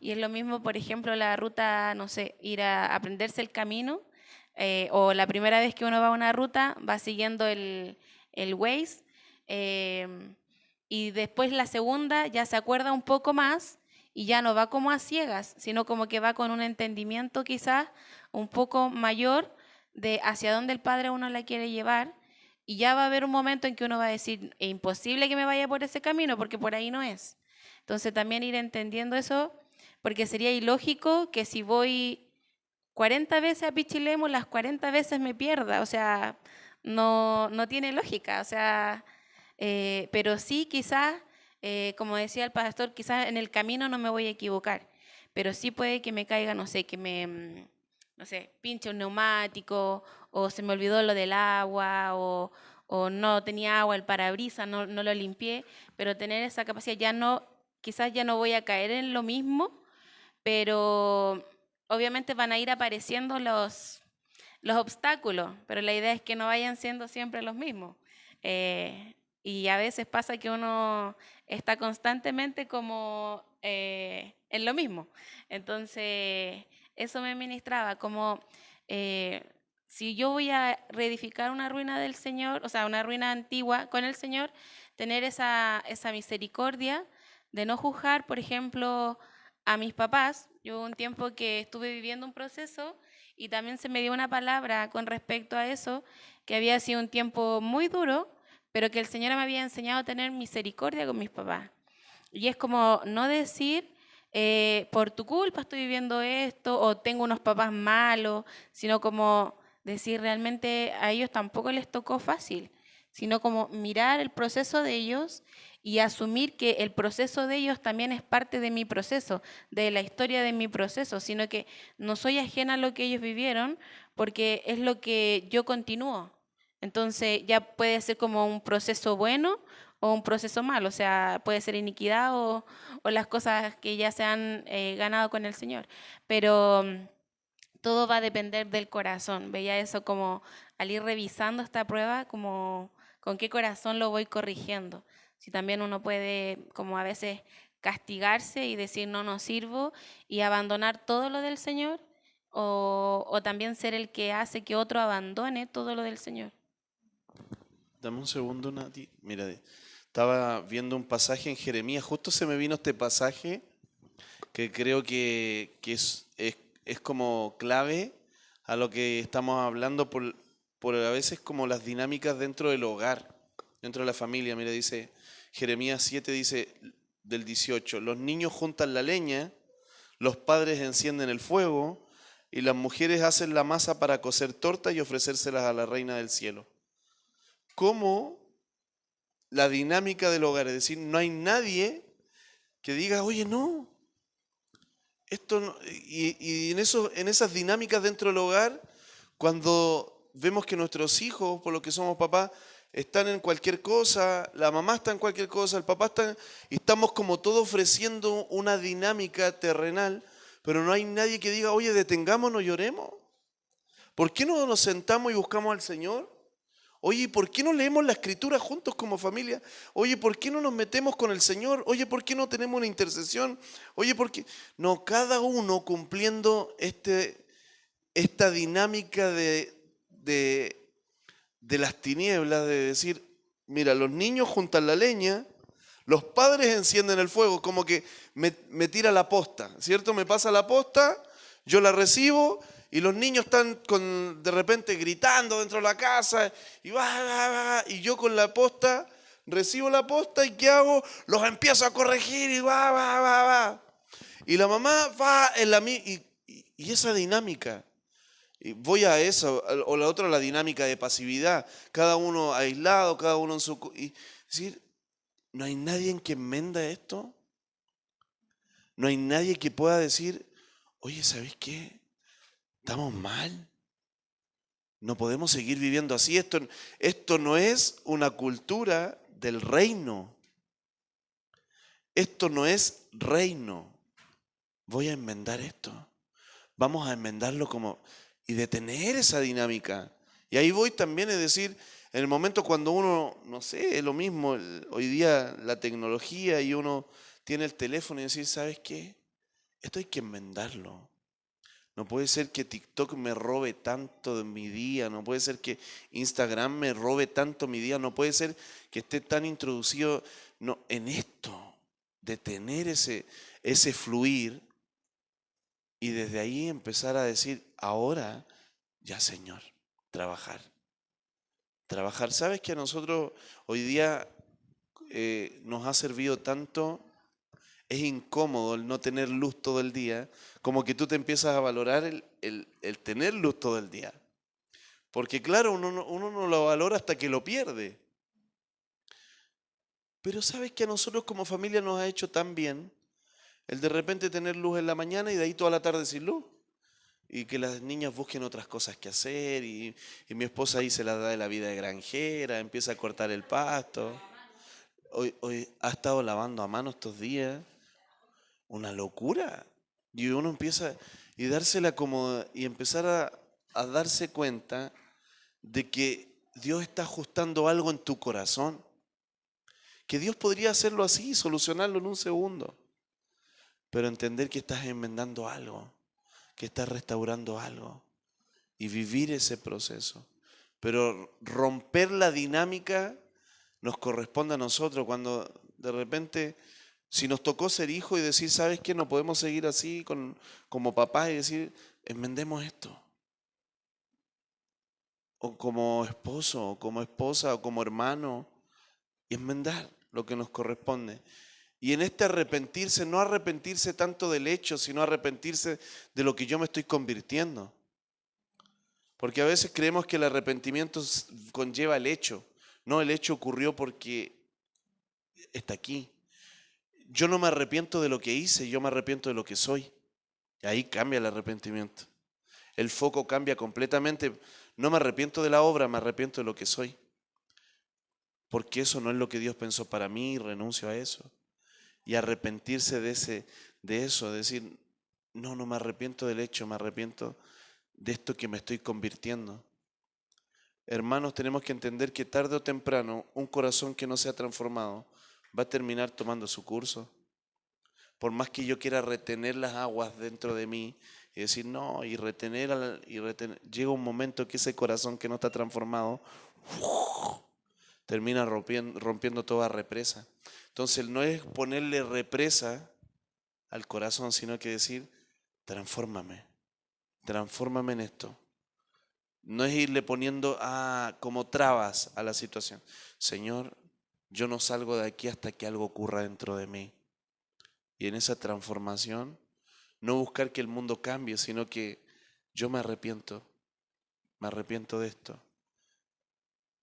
Y es lo mismo, por ejemplo, la ruta, no sé, ir a aprenderse el camino, o la primera vez que uno va a una ruta, va siguiendo el Waze, y después la segunda ya se acuerda un poco más y ya no va como a ciegas, sino como que va con un entendimiento quizás un poco mayor de hacia dónde el Padre uno la quiere llevar, y ya va a haber un momento en que uno va a decir, es imposible que me vaya por ese camino porque por ahí no es. Entonces también ir entendiendo eso, porque sería ilógico que si voy 40 veces a Pichilemu, las 40 veces me pierda, o sea, no tiene lógica, o sea, pero sí quizás, como decía el pastor, quizás en el camino no me voy a equivocar, pero sí puede que me caiga, no sé, no sé, pinche un neumático, o se me olvidó lo del agua, o no tenía agua el parabrisas, no lo limpié, pero tener esa capacidad ya no, quizás ya no voy a caer en lo mismo, pero obviamente van a ir apareciendo los obstáculos, pero la idea es que no vayan siendo siempre los mismos. Y a veces pasa que uno está constantemente como en lo mismo. Entonces, eso me ministraba, como si yo voy a reedificar una ruina del Señor, o sea, una ruina antigua con el Señor, tener esa misericordia de no juzgar, por ejemplo, a mis papás. Yo hubo un tiempo que estuve viviendo un proceso y también se me dio una palabra con respecto a eso, que había sido un tiempo muy duro, pero que el Señor me había enseñado a tener misericordia con mis papás. Y es como no decir, por tu culpa estoy viviendo esto, o tengo unos papás malos, sino como decir realmente a ellos tampoco les tocó fácil, sino como mirar el proceso de ellos y asumir que el proceso de ellos también es parte de mi proceso, de la historia de mi proceso, sino que no soy ajena a lo que ellos vivieron porque es lo que yo continúo. Entonces ya puede ser como un proceso bueno o un proceso malo, o sea, puede ser iniquidad o las cosas que ya se han ganado con el Señor. Pero todo va a depender del corazón. Veía eso como al ir revisando esta prueba, como con qué corazón lo voy corrigiendo. Si también uno puede como a veces castigarse y decir no sirvo y abandonar todo lo del Señor, o también ser el que hace que otro abandone todo lo del Señor. Dame un segundo, Nati. Mira, estaba viendo un pasaje en Jeremías. Justo se me vino este pasaje que creo que es como clave a lo que estamos hablando por a veces como las dinámicas dentro del hogar, dentro de la familia. Mira, dice Jeremías 7, dice del 18, los niños juntan la leña, los padres encienden el fuego y las mujeres hacen la masa para cocer tortas y ofrecérselas a la reina del cielo. ¿Cómo la dinámica del hogar? Es decir, no hay nadie que diga, oye, no, esto no. Y en esas dinámicas dentro del hogar, cuando vemos que nuestros hijos, por lo que somos papás, están en cualquier cosa, la mamá está en cualquier cosa, el papá está, y estamos como todos ofreciendo una dinámica terrenal, pero no hay nadie que diga, oye, detengámonos, lloremos. ¿Por qué no nos sentamos y buscamos al Señor? Oye, ¿por qué no leemos la Escritura juntos como familia? Oye, ¿por qué no nos metemos con el Señor? Oye, ¿por qué no tenemos una intercesión? Oye, ¿por qué? No, cada uno cumpliendo esta dinámica de las tinieblas, de decir, mira, los niños juntan la leña, los padres encienden el fuego, como que me tira la posta, ¿cierto? Me pasa la posta, yo la recibo y los niños están de repente gritando dentro de la casa y yo con la posta recibo la posta y ¿qué hago? Los empiezo a corregir y va. Y la mamá va en y esa dinámica. Y voy a eso, o la otra, la dinámica de pasividad, cada uno aislado, cada uno en su... Y decir, ¿no hay nadie en que enmenda esto? ¿No hay nadie que pueda decir, oye, ¿sabes qué? Estamos mal. No podemos seguir viviendo así. Esto no es una cultura del reino. Esto no es reino. Voy a enmendar esto. Vamos a enmendarlo y detener esa dinámica. Y ahí voy también a decir, en el momento cuando uno, no sé, es lo mismo, hoy día la tecnología y uno tiene el teléfono y decir, ¿sabes qué? Esto hay que enmendarlo. No puede ser que TikTok me robe tanto de mi día, no puede ser que Instagram me robe tanto mi día, no puede ser que esté tan introducido en esto, de tener ese fluir y desde ahí empezar a decir, ahora ya Señor, trabajar. Trabajar. ¿Sabes que a nosotros hoy día nos ha servido tanto? Es incómodo el no tener luz todo el día, como que tú te empiezas a valorar el tener luz todo el día. Porque claro, uno no lo valora hasta que lo pierde. Pero sabes que a nosotros como familia nos ha hecho tan bien el de repente tener luz en la mañana y de ahí toda la tarde sin luz. Y que las niñas busquen otras cosas que hacer y mi esposa ahí se la da de la vida de granjera, empieza a cortar el pasto. Hoy ha estado lavando a mano estos días. Una locura. Y uno empieza y dársela y empezar a darse cuenta de que Dios está ajustando algo en tu corazón. Que Dios podría hacerlo así, solucionarlo en un segundo. Pero entender que estás enmendando algo, que estás restaurando algo y vivir ese proceso. Pero romper la dinámica nos corresponde a nosotros cuando de repente, si nos tocó ser hijo y decir, ¿sabes qué? No podemos seguir así como papás y decir, enmendemos esto. O como esposo, o como esposa, o como hermano, y enmendar lo que nos corresponde. Y en este arrepentirse, no arrepentirse tanto del hecho, sino arrepentirse de lo que yo me estoy convirtiendo. Porque a veces creemos que el arrepentimiento conlleva el hecho. No, el hecho ocurrió porque está aquí. Yo no me arrepiento de lo que hice, yo me arrepiento de lo que soy. Y ahí cambia el arrepentimiento. El foco cambia completamente. No me arrepiento de la obra, me arrepiento de lo que soy. Porque eso no es lo que Dios pensó para mí y renuncio a eso. Y arrepentirse de eso, decir, no me arrepiento del hecho, me arrepiento de esto que me estoy convirtiendo. Hermanos, tenemos que entender que tarde o temprano un corazón que no se ha transformado va a terminar tomando su curso. Por más que yo quiera retener las aguas dentro de mí y decir no, y retener, llega un momento que ese corazón que no está transformado termina rompiendo toda represa. Entonces no es ponerle represa al corazón, sino que decir, transfórmame en esto. No es irle poniendo como trabas a la situación. Señor, yo no salgo de aquí hasta que algo ocurra dentro de mí. Y en esa transformación, no buscar que el mundo cambie, sino que yo me arrepiento de esto.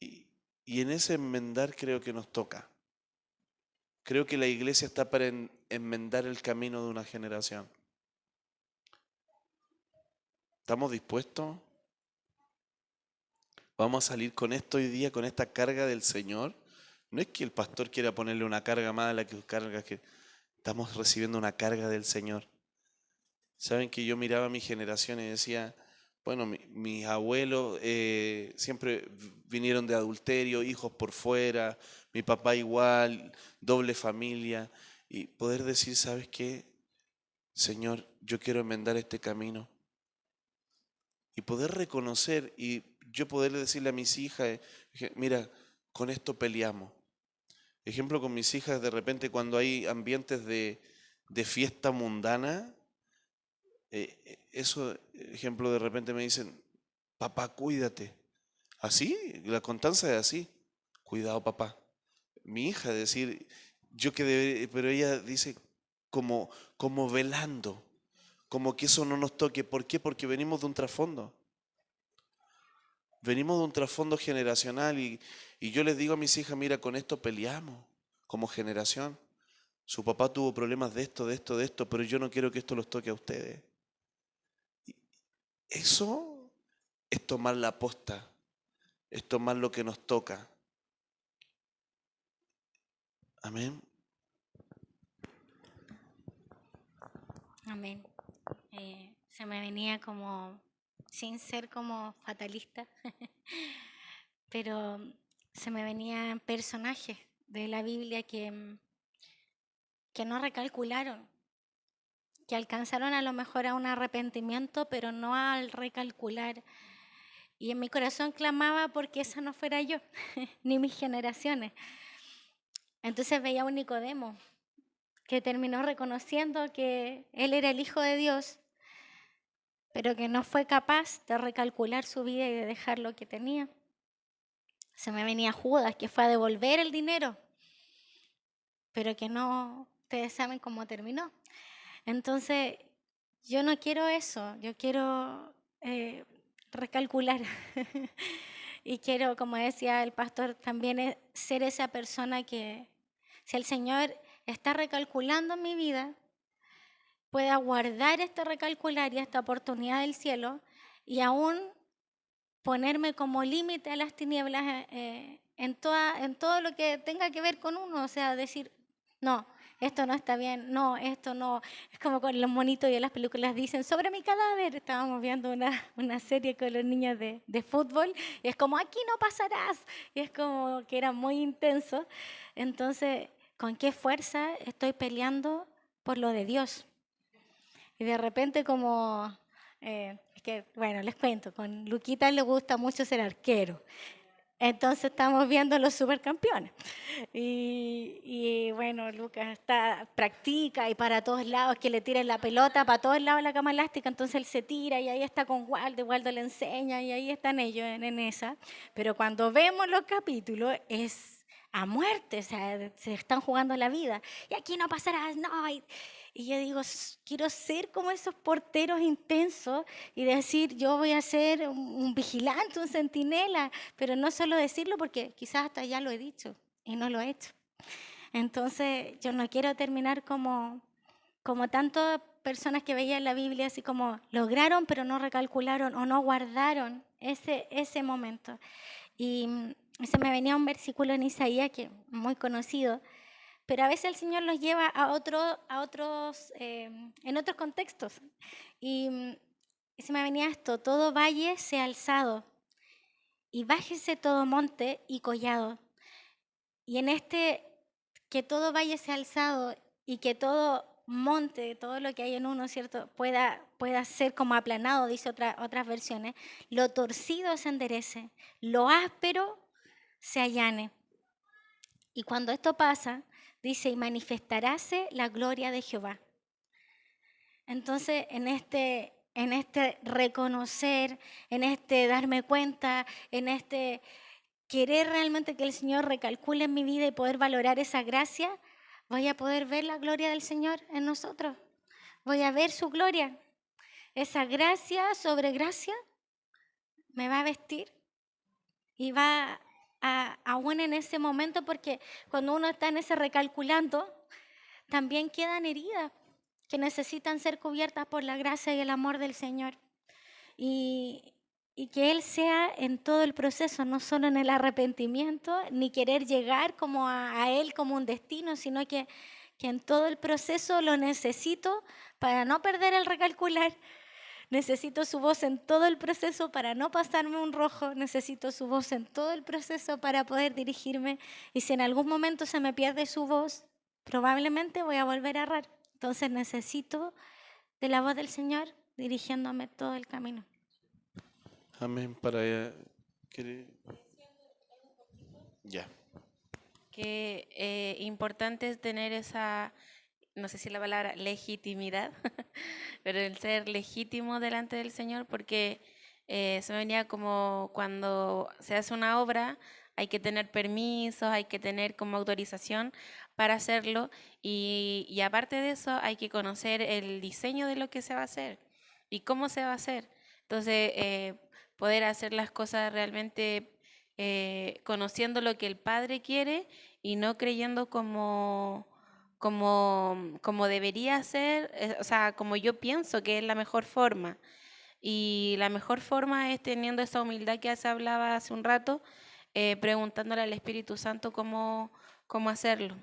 Y en ese enmendar creo que nos toca. Creo que la iglesia está para enmendar el camino de una generación. ¿Estamos dispuestos? ¿Vamos a salir con esto hoy día, con esta carga del Señor? No es que el pastor quiera ponerle una carga más a la que carga, que estamos recibiendo una carga del Señor. Saben que yo miraba a mi generación y decía, bueno, mis abuelos siempre vinieron de adulterio, hijos por fuera, mi papá igual, doble familia, y poder decir, ¿sabes qué? Señor, yo quiero enmendar este camino. y poder reconocer y yo poderle decirle a mis hijas, mira, con esto peleamos. Ejemplo, con mis hijas, de repente cuando hay ambientes de fiesta mundana, eso, ejemplo, de repente me dicen, papá, cuídate. Así, la Constanza es así. Cuidado, papá. Mi hija, decir, yo que debe, pero ella dice como velando, como que eso no nos toque. ¿Por qué? Porque venimos de un trasfondo. Venimos de un trasfondo generacional y yo les digo a mis hijas, mira, con esto peleamos como generación. Su papá tuvo problemas de esto, de esto, de esto, pero yo no quiero que esto los toque a ustedes. Eso es tomar la posta, es tomar lo que nos toca. Amén. Amén. Se me venía como, sin ser como fatalista, pero se me venían personajes de la Biblia que no recalcularon, que alcanzaron a lo mejor a un arrepentimiento, pero no al recalcular. Y en mi corazón clamaba porque esa no fuera yo, ni mis generaciones. Entonces veía a un Nicodemo que terminó reconociendo que él era el Hijo de Dios, pero que no fue capaz de recalcular su vida y de dejar lo que tenía. Se me venía Judas, que fue a devolver el dinero, pero que no, ustedes saben cómo terminó. Entonces, yo no quiero eso, yo quiero recalcular. Y quiero, como decía el pastor, también ser esa persona que, si el Señor está recalculando en mi vida, pueda guardar este recalcular y esta oportunidad del cielo y aún ponerme como límite a las tinieblas en todo lo que tenga que ver con uno, o sea, decir, no, esto no está bien, no, esto no. Es como con los monitos y en las películas dicen, sobre mi cadáver. Estábamos viendo una serie con los niños de fútbol y es como, aquí no pasarás. Y es como que era muy intenso. Entonces, ¿con qué fuerza estoy peleando por lo de Dios? Y de repente como, es que, bueno, les cuento, con Luquita le gusta mucho ser arquero. Entonces estamos viendo los supercampeones. Y bueno, Lucas practica y para todos lados, que le tiren la pelota para todos lados la cama elástica, entonces él se tira y ahí está con Waldo le enseña y ahí están ellos en esa. Pero cuando vemos los capítulos es a muerte, o sea, se están jugando la vida. Y aquí no pasarás, no. Y yo digo, quiero ser como esos porteros intensos y decir, yo voy a ser un vigilante, un centinela, pero no solo decirlo porque quizás hasta ya lo he dicho y no lo he hecho. Entonces, yo no quiero terminar como tantas personas que veían la Biblia, así como lograron, pero no recalcularon o no guardaron ese momento. Y se me venía un versículo en Isaías que es muy conocido, pero a veces el Señor los lleva a otros, en otros contextos. Y se me venía esto, todo valle sea alzado y bájese todo monte y collado. Y en que todo valle sea alzado y que todo monte, todo lo que hay en uno, ¿cierto?, pueda ser como aplanado, dice otras versiones, lo torcido se enderece, lo áspero se allane. Y cuando esto pasa, dice, y manifestaráse la gloria de Jehová. Entonces, en este reconocer, en este darme cuenta, en este querer realmente que el Señor recalcule en mi vida y poder valorar esa gracia, voy a poder ver la gloria del Señor en nosotros. Voy a ver su gloria. Esa gracia sobre gracia me va a vestir y va aún en ese momento, porque cuando uno está en ese recalculando, también quedan heridas que necesitan ser cubiertas por la gracia y el amor del Señor. Y que Él sea en todo el proceso, no solo en el arrepentimiento, ni querer llegar como a Él como un destino, sino que en todo el proceso lo necesito para no perder el recalcular. Necesito su voz en todo el proceso para no pasarme un rojo. Necesito su voz en todo el proceso para poder dirigirme. Y si en algún momento se me pierde su voz, probablemente voy a volver a errar. Entonces necesito de la voz del Señor dirigiéndome todo el camino. Amén. ¿Quiere? Ya. Que importante es tener esa, no sé si la palabra legitimidad, pero el ser legítimo delante del Señor, porque se me venía como cuando se hace una obra, hay que tener permisos, hay que tener como autorización para hacerlo, y aparte de eso hay que conocer el diseño de lo que se va a hacer y cómo se va a hacer. Entonces, poder hacer las cosas realmente conociendo lo que el Padre quiere y no creyendo como debería ser, o sea, como yo pienso que es la mejor forma. Y la mejor forma es teniendo esa humildad que se hablaba hace un rato, preguntándole al Espíritu Santo cómo hacerlo.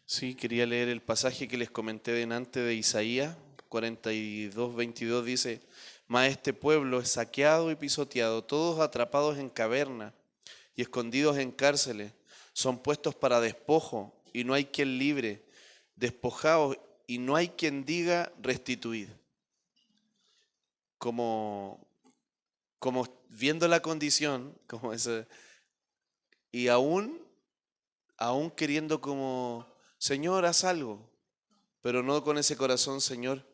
Sí, quería leer el pasaje que les comenté delante de Isaías 42:22 dice, mas este pueblo es saqueado y pisoteado, todos atrapados en cavernas y escondidos en cárceles, son puestos para despojo y no hay quien libre, despojados y no hay quien diga restituid. Como viendo la condición, como ese, y aún queriendo como, Señor, haz algo, pero no con ese corazón, Señor,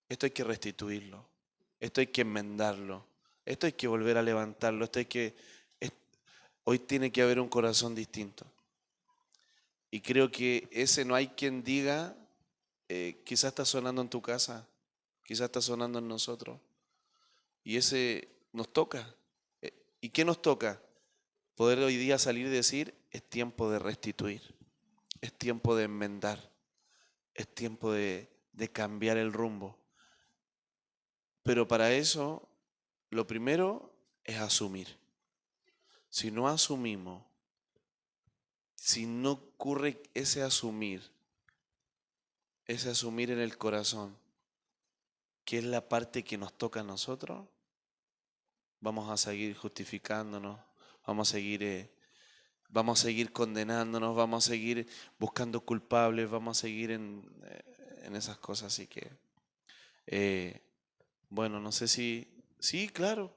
esto hay que restituirlo, esto hay que enmendarlo, esto hay que volver a levantarlo, hoy tiene que haber un corazón distinto. Y creo que ese no hay quien diga, quizás está sonando en tu casa, quizás está sonando en nosotros, y ese nos toca. ¿Y qué nos toca? Poder hoy día salir y decir, es tiempo de restituir, es tiempo de enmendar, es tiempo de cambiar el rumbo. Pero para eso, lo primero es asumir. Si no asumimos, si no ocurre ese asumir en el corazón, que es la parte que nos toca a nosotros, vamos a seguir justificándonos, vamos a seguir condenándonos, vamos a seguir buscando culpables, vamos a seguir en esas cosas. Así que, bueno, no sé si... Sí, claro.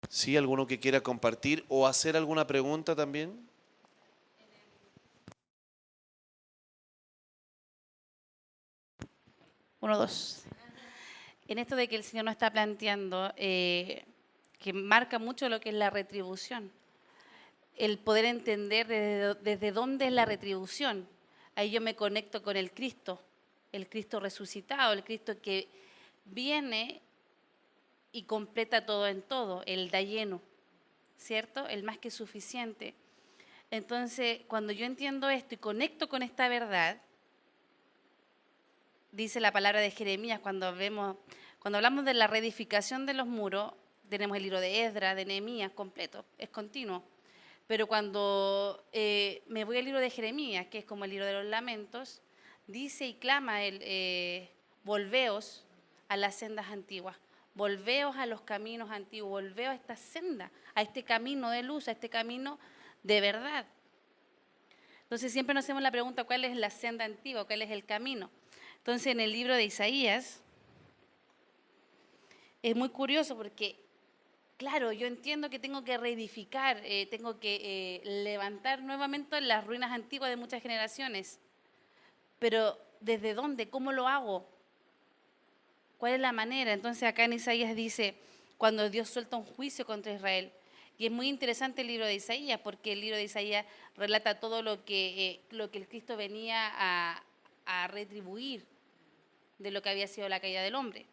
Sí, alguno que quiera compartir o hacer alguna pregunta también. Uno, dos. En esto de que el Señor nos está planteando, que marca mucho lo que es la retribución, el poder entender desde dónde es la retribución. Ahí yo me conecto con el Cristo resucitado, el Cristo que viene y completa todo en todo, el da lleno, ¿cierto? El más que suficiente. Entonces, cuando yo entiendo esto y conecto con esta verdad, dice la palabra de Jeremías, cuando hablamos de la reedificación de los muros, tenemos el libro de Esdras, de Nehemías completo, es continuo. Pero cuando me voy al libro de Jeremías, que es como el libro de los lamentos, dice y clama volveos a las sendas antiguas, volveos a los caminos antiguos, volveos a esta senda, a este camino de luz, a este camino de verdad. Entonces siempre nos hacemos la pregunta, ¿cuál es la senda antigua? ¿Cuál es el camino? Entonces en el libro de Isaías es muy curioso porque, claro, yo entiendo que tengo que reedificar, tengo que levantar nuevamente las ruinas antiguas de muchas generaciones, pero ¿desde dónde? ¿Cómo lo hago? ¿Cuál es la manera? Entonces acá en Isaías dice, cuando Dios suelta un juicio contra Israel. Y es muy interesante el libro de Isaías, porque el libro de Isaías relata todo lo que el Cristo venía a retribuir de lo que había sido la caída del hombre.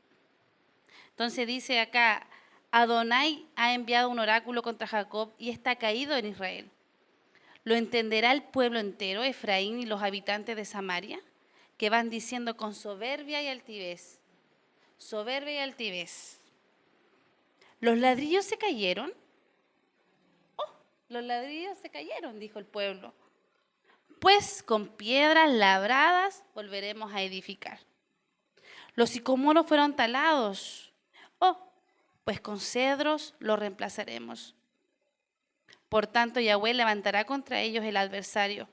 Entonces dice acá, Adonai ha enviado un oráculo contra Jacob y está caído en Israel. ¿Lo entenderá el pueblo entero, Efraín y los habitantes de Samaria, que van diciendo con soberbia y altivez? Soberbia y altivez. ¿Los ladrillos se cayeron? Oh, los ladrillos se cayeron, dijo el pueblo. Pues con piedras labradas volveremos a edificar. Los sicómoros fueron talados. Oh, pues con cedros los reemplazaremos. Por tanto, Yahweh levantará contra ellos el adversario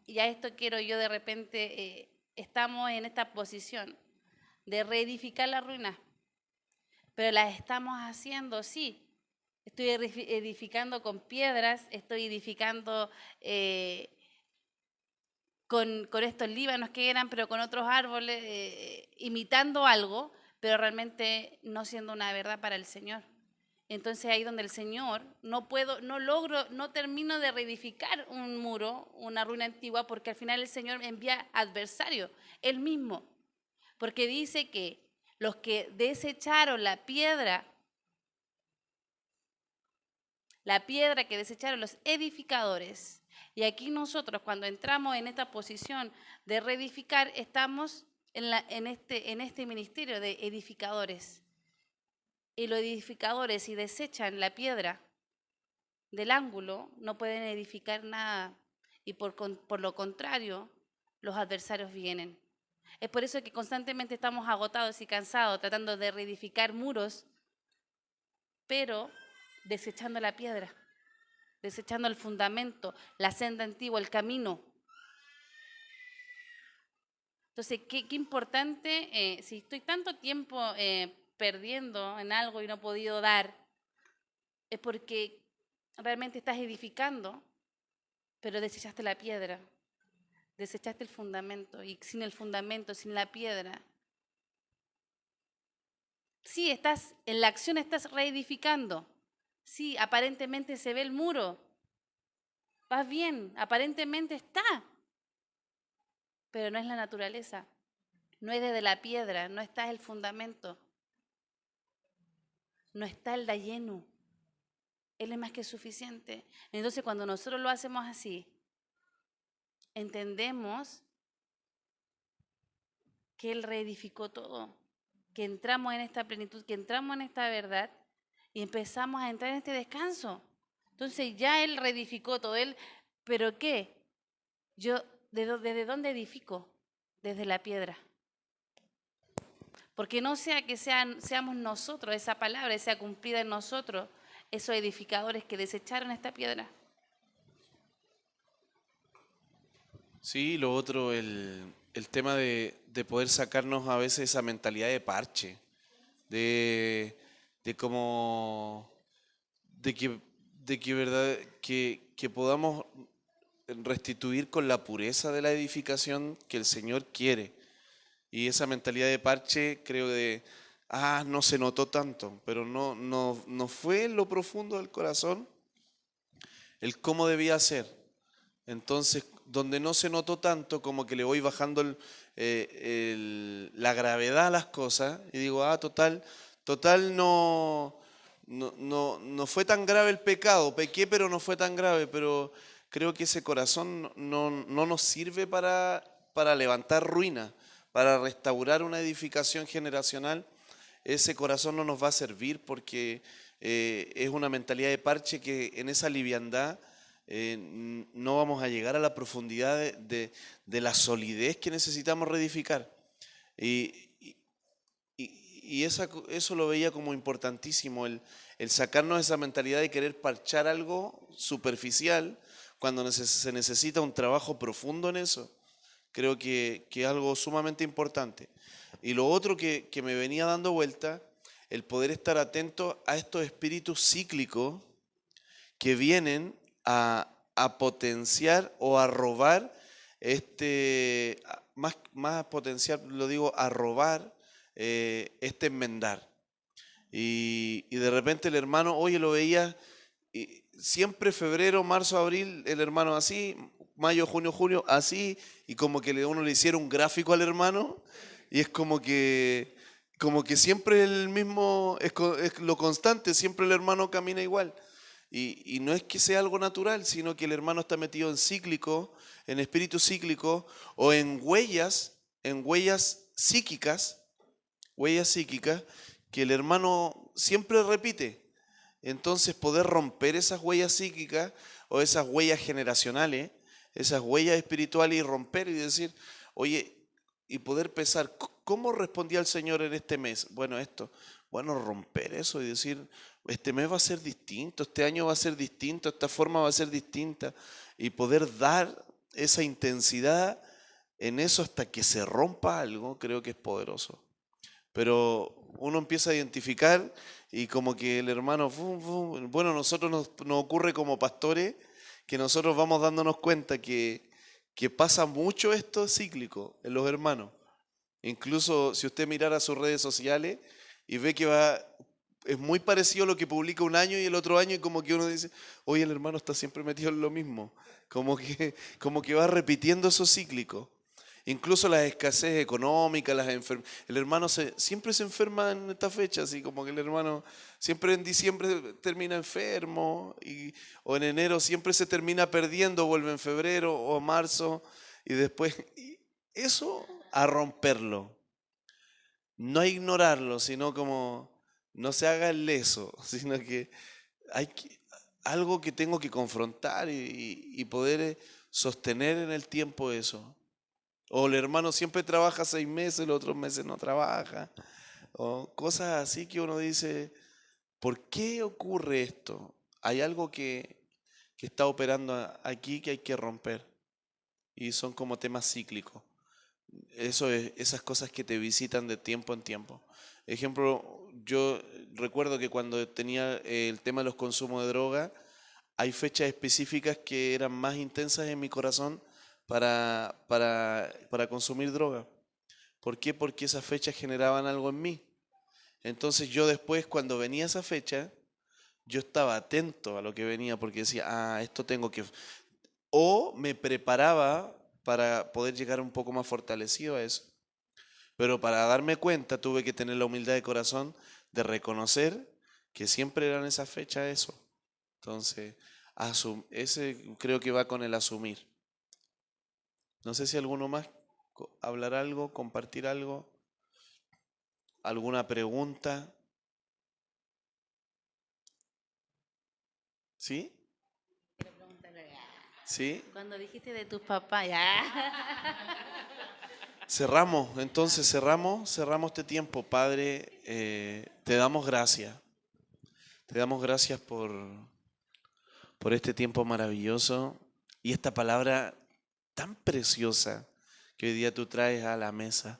y a esto quiero yo de repente, estamos en esta posición de reedificar las ruinas, pero las estamos haciendo, sí. Estoy edificando con piedras, estoy edificando con estos líbanos que eran, pero con otros árboles, imitando algo, pero realmente no siendo una verdad para el Señor. Entonces ahí donde el Señor no termino de reedificar un muro, una ruina antigua, porque al final el Señor envía adversario, Él mismo, porque dice que los que desecharon la piedra que desecharon los edificadores. Y aquí nosotros cuando entramos en esta posición de reedificar, estamos en este ministerio de edificadores. Y los edificadores, si desechan la piedra del ángulo, no pueden edificar nada. Y por lo contrario, los adversarios vienen. Es por eso que constantemente estamos agotados y cansados tratando de reedificar muros, pero desechando la piedra, desechando el fundamento, la senda antigua, el camino. Entonces, qué importante, si estoy tanto tiempo perdiendo en algo y no he podido dar, es porque realmente estás edificando, pero desechaste la piedra, desechaste el fundamento, y sin el fundamento, sin la piedra, sí, estás en la acción, estás reedificando. Sí, aparentemente se ve el muro. Vas bien, aparentemente está. Pero no es la naturaleza. No es desde la piedra, no está el fundamento. No está el dayenu. Él es más que suficiente. Entonces, cuando nosotros lo hacemos así, entendemos que Él reedificó todo. Que entramos en esta plenitud, que entramos en esta verdad y empezamos a entrar en este descanso. Entonces ya Él reedificó todo, ¿pero qué? Yo, ¿desde dónde edifico? Desde la piedra. Porque no sea que seamos nosotros, esa palabra sea cumplida en nosotros, esos edificadores que desecharon esta piedra. Sí, lo otro, el tema de poder sacarnos a veces esa mentalidad de parche, de como, de que verdad, que podamos restituir con la pureza de la edificación que el Señor quiere. Y esa mentalidad de parche, creo que no se notó tanto, pero no fue en lo profundo del corazón el cómo debía ser. Entonces, donde no se notó tanto, como que le voy bajando la gravedad a las cosas y digo, total no fue tan grave el pecado, pequé pero no fue tan grave, pero creo que ese corazón no nos sirve para levantar ruina, para restaurar una edificación generacional. Ese corazón no nos va a servir porque es una mentalidad de parche que en esa liviandad no vamos a llegar a la profundidad de la solidez que necesitamos reedificar. Y eso lo veía como importantísimo, el sacarnos esa mentalidad de querer parchar algo superficial cuando se necesita un trabajo profundo en eso. Creo que es algo sumamente importante. Y lo otro que me venía dando vuelta, el poder estar atento a estos espíritus cíclicos que vienen a potenciar o a robar, más potenciar, lo digo, a robar este enmendar. Y de repente el hermano, oye, lo veía, y siempre febrero, marzo, abril, el hermano así, mayo, junio, julio, así, y como que uno le hiciera un gráfico al hermano, y es como que siempre el mismo, es lo constante, siempre el hermano camina igual. Y no es que sea algo natural, sino que el hermano está metido en cíclico, en espíritu cíclico, o en huellas psíquicas, que el hermano siempre repite. Entonces poder romper esas huellas psíquicas o esas huellas generacionales, esas huellas espirituales y romper y decir, oye, y poder pensar, ¿cómo respondía el Señor en este mes? Bueno, romper eso y decir, este mes va a ser distinto, este año va a ser distinto, esta forma va a ser distinta, y poder dar esa intensidad en eso hasta que se rompa algo, creo que es poderoso. Pero uno empieza a identificar y como que el hermano, bueno, nosotros nos ocurre como pastores que nosotros vamos dándonos cuenta que pasa mucho esto cíclico en los hermanos. Incluso si usted mirara sus redes sociales y ve que es muy parecido a lo que publica un año y el otro año, y como que uno dice, oye, el hermano está siempre metido en lo mismo. Como que va repitiendo esos cíclicos. Incluso la escasez económica, el hermano siempre se enferma en esta fecha, así como que el hermano siempre en diciembre termina enfermo, o en enero siempre se termina perdiendo, vuelve en febrero o marzo, y después eso a romperlo. No a ignorarlo, sino como no se haga el leso, sino que algo que tengo que confrontar y poder sostener en el tiempo eso. O el hermano siempre trabaja 6 meses, los otros meses no trabaja. O cosas así que uno dice, ¿por qué ocurre esto? Hay algo que está operando aquí que hay que romper. Y son como temas cíclicos. Esas cosas que te visitan de tiempo en tiempo. Ejemplo, yo recuerdo que cuando tenía el tema de los consumos de droga, hay fechas específicas que eran más intensas en mi corazón para consumir droga. ¿Por qué? Porque esas fechas generaban algo en mí. Entonces yo después, cuando venía esa fecha, yo estaba atento a lo que venía porque decía, esto tengo que... O me preparaba para poder llegar un poco más fortalecido a eso. Pero para darme cuenta tuve que tener la humildad de corazón de reconocer que siempre eran esas fechas eso. Entonces, ese creo que va con el asumir. No sé si alguno más hablar algo, compartir algo, alguna pregunta. ¿Sí? ¿Sí? Cuando dijiste de tus papás, ya. Cerramos este tiempo, Padre, te damos gracias. Te damos gracias por este tiempo maravilloso y esta palabra tan preciosa que hoy día tú traes a la mesa,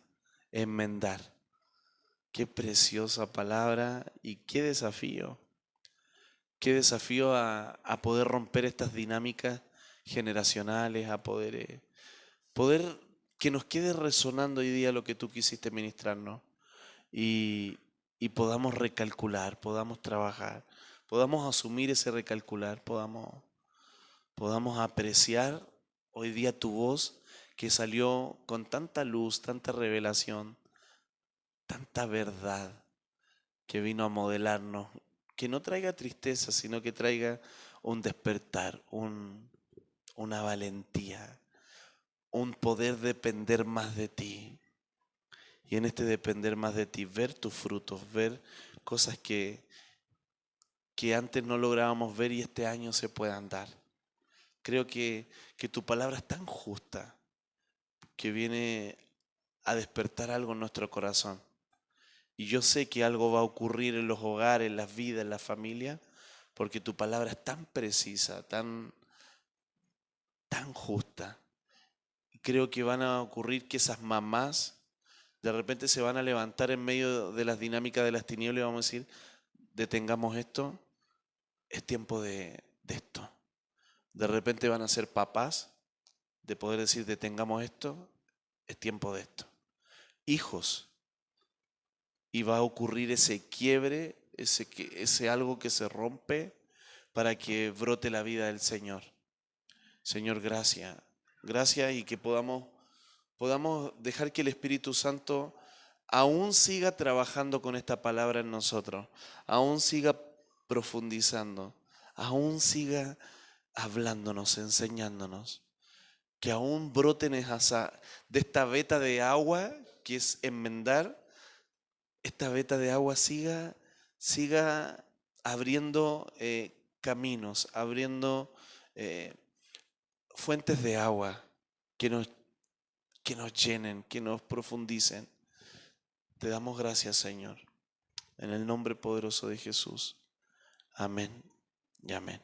enmendar. Qué preciosa palabra y qué desafío. Qué desafío a poder romper estas dinámicas generacionales, a poder que nos quede resonando hoy día lo que tú quisiste ministrarnos y podamos recalcular, podamos trabajar, podamos asumir ese recalcular, podamos apreciar hoy día tu voz que salió con tanta luz, tanta revelación, tanta verdad que vino a modelarnos, que no traiga tristeza, sino que traiga un despertar, una valentía, un poder depender más de ti. Y en este depender más de ti, ver tus frutos, ver cosas que antes no lográbamos ver y este año se puedan dar. Creo que tu palabra es tan justa que viene a despertar algo en nuestro corazón. Y yo sé que algo va a ocurrir en los hogares, en las vidas, en la familia, porque tu palabra es tan precisa, tan justa. Y creo que van a ocurrir que esas mamás de repente se van a levantar en medio de las dinámicas de las tinieblas y vamos a decir, detengamos esto, es tiempo de esto. De repente van a ser papás de poder decir, detengamos esto, es tiempo de esto. Hijos, y va a ocurrir ese quiebre, ese algo que se rompe para que brote la vida del Señor. Señor, gracias. Gracias y que podamos dejar que el Espíritu Santo aún siga trabajando con esta palabra en nosotros, aún siga profundizando, aún siga hablándonos, enseñándonos, que aún broten de esta veta de agua que es enmendar, esta veta de agua siga abriendo caminos, abriendo fuentes de agua que nos llenen, que nos profundicen. Te damos gracias, Señor, en el nombre poderoso de Jesús. Amén y amén.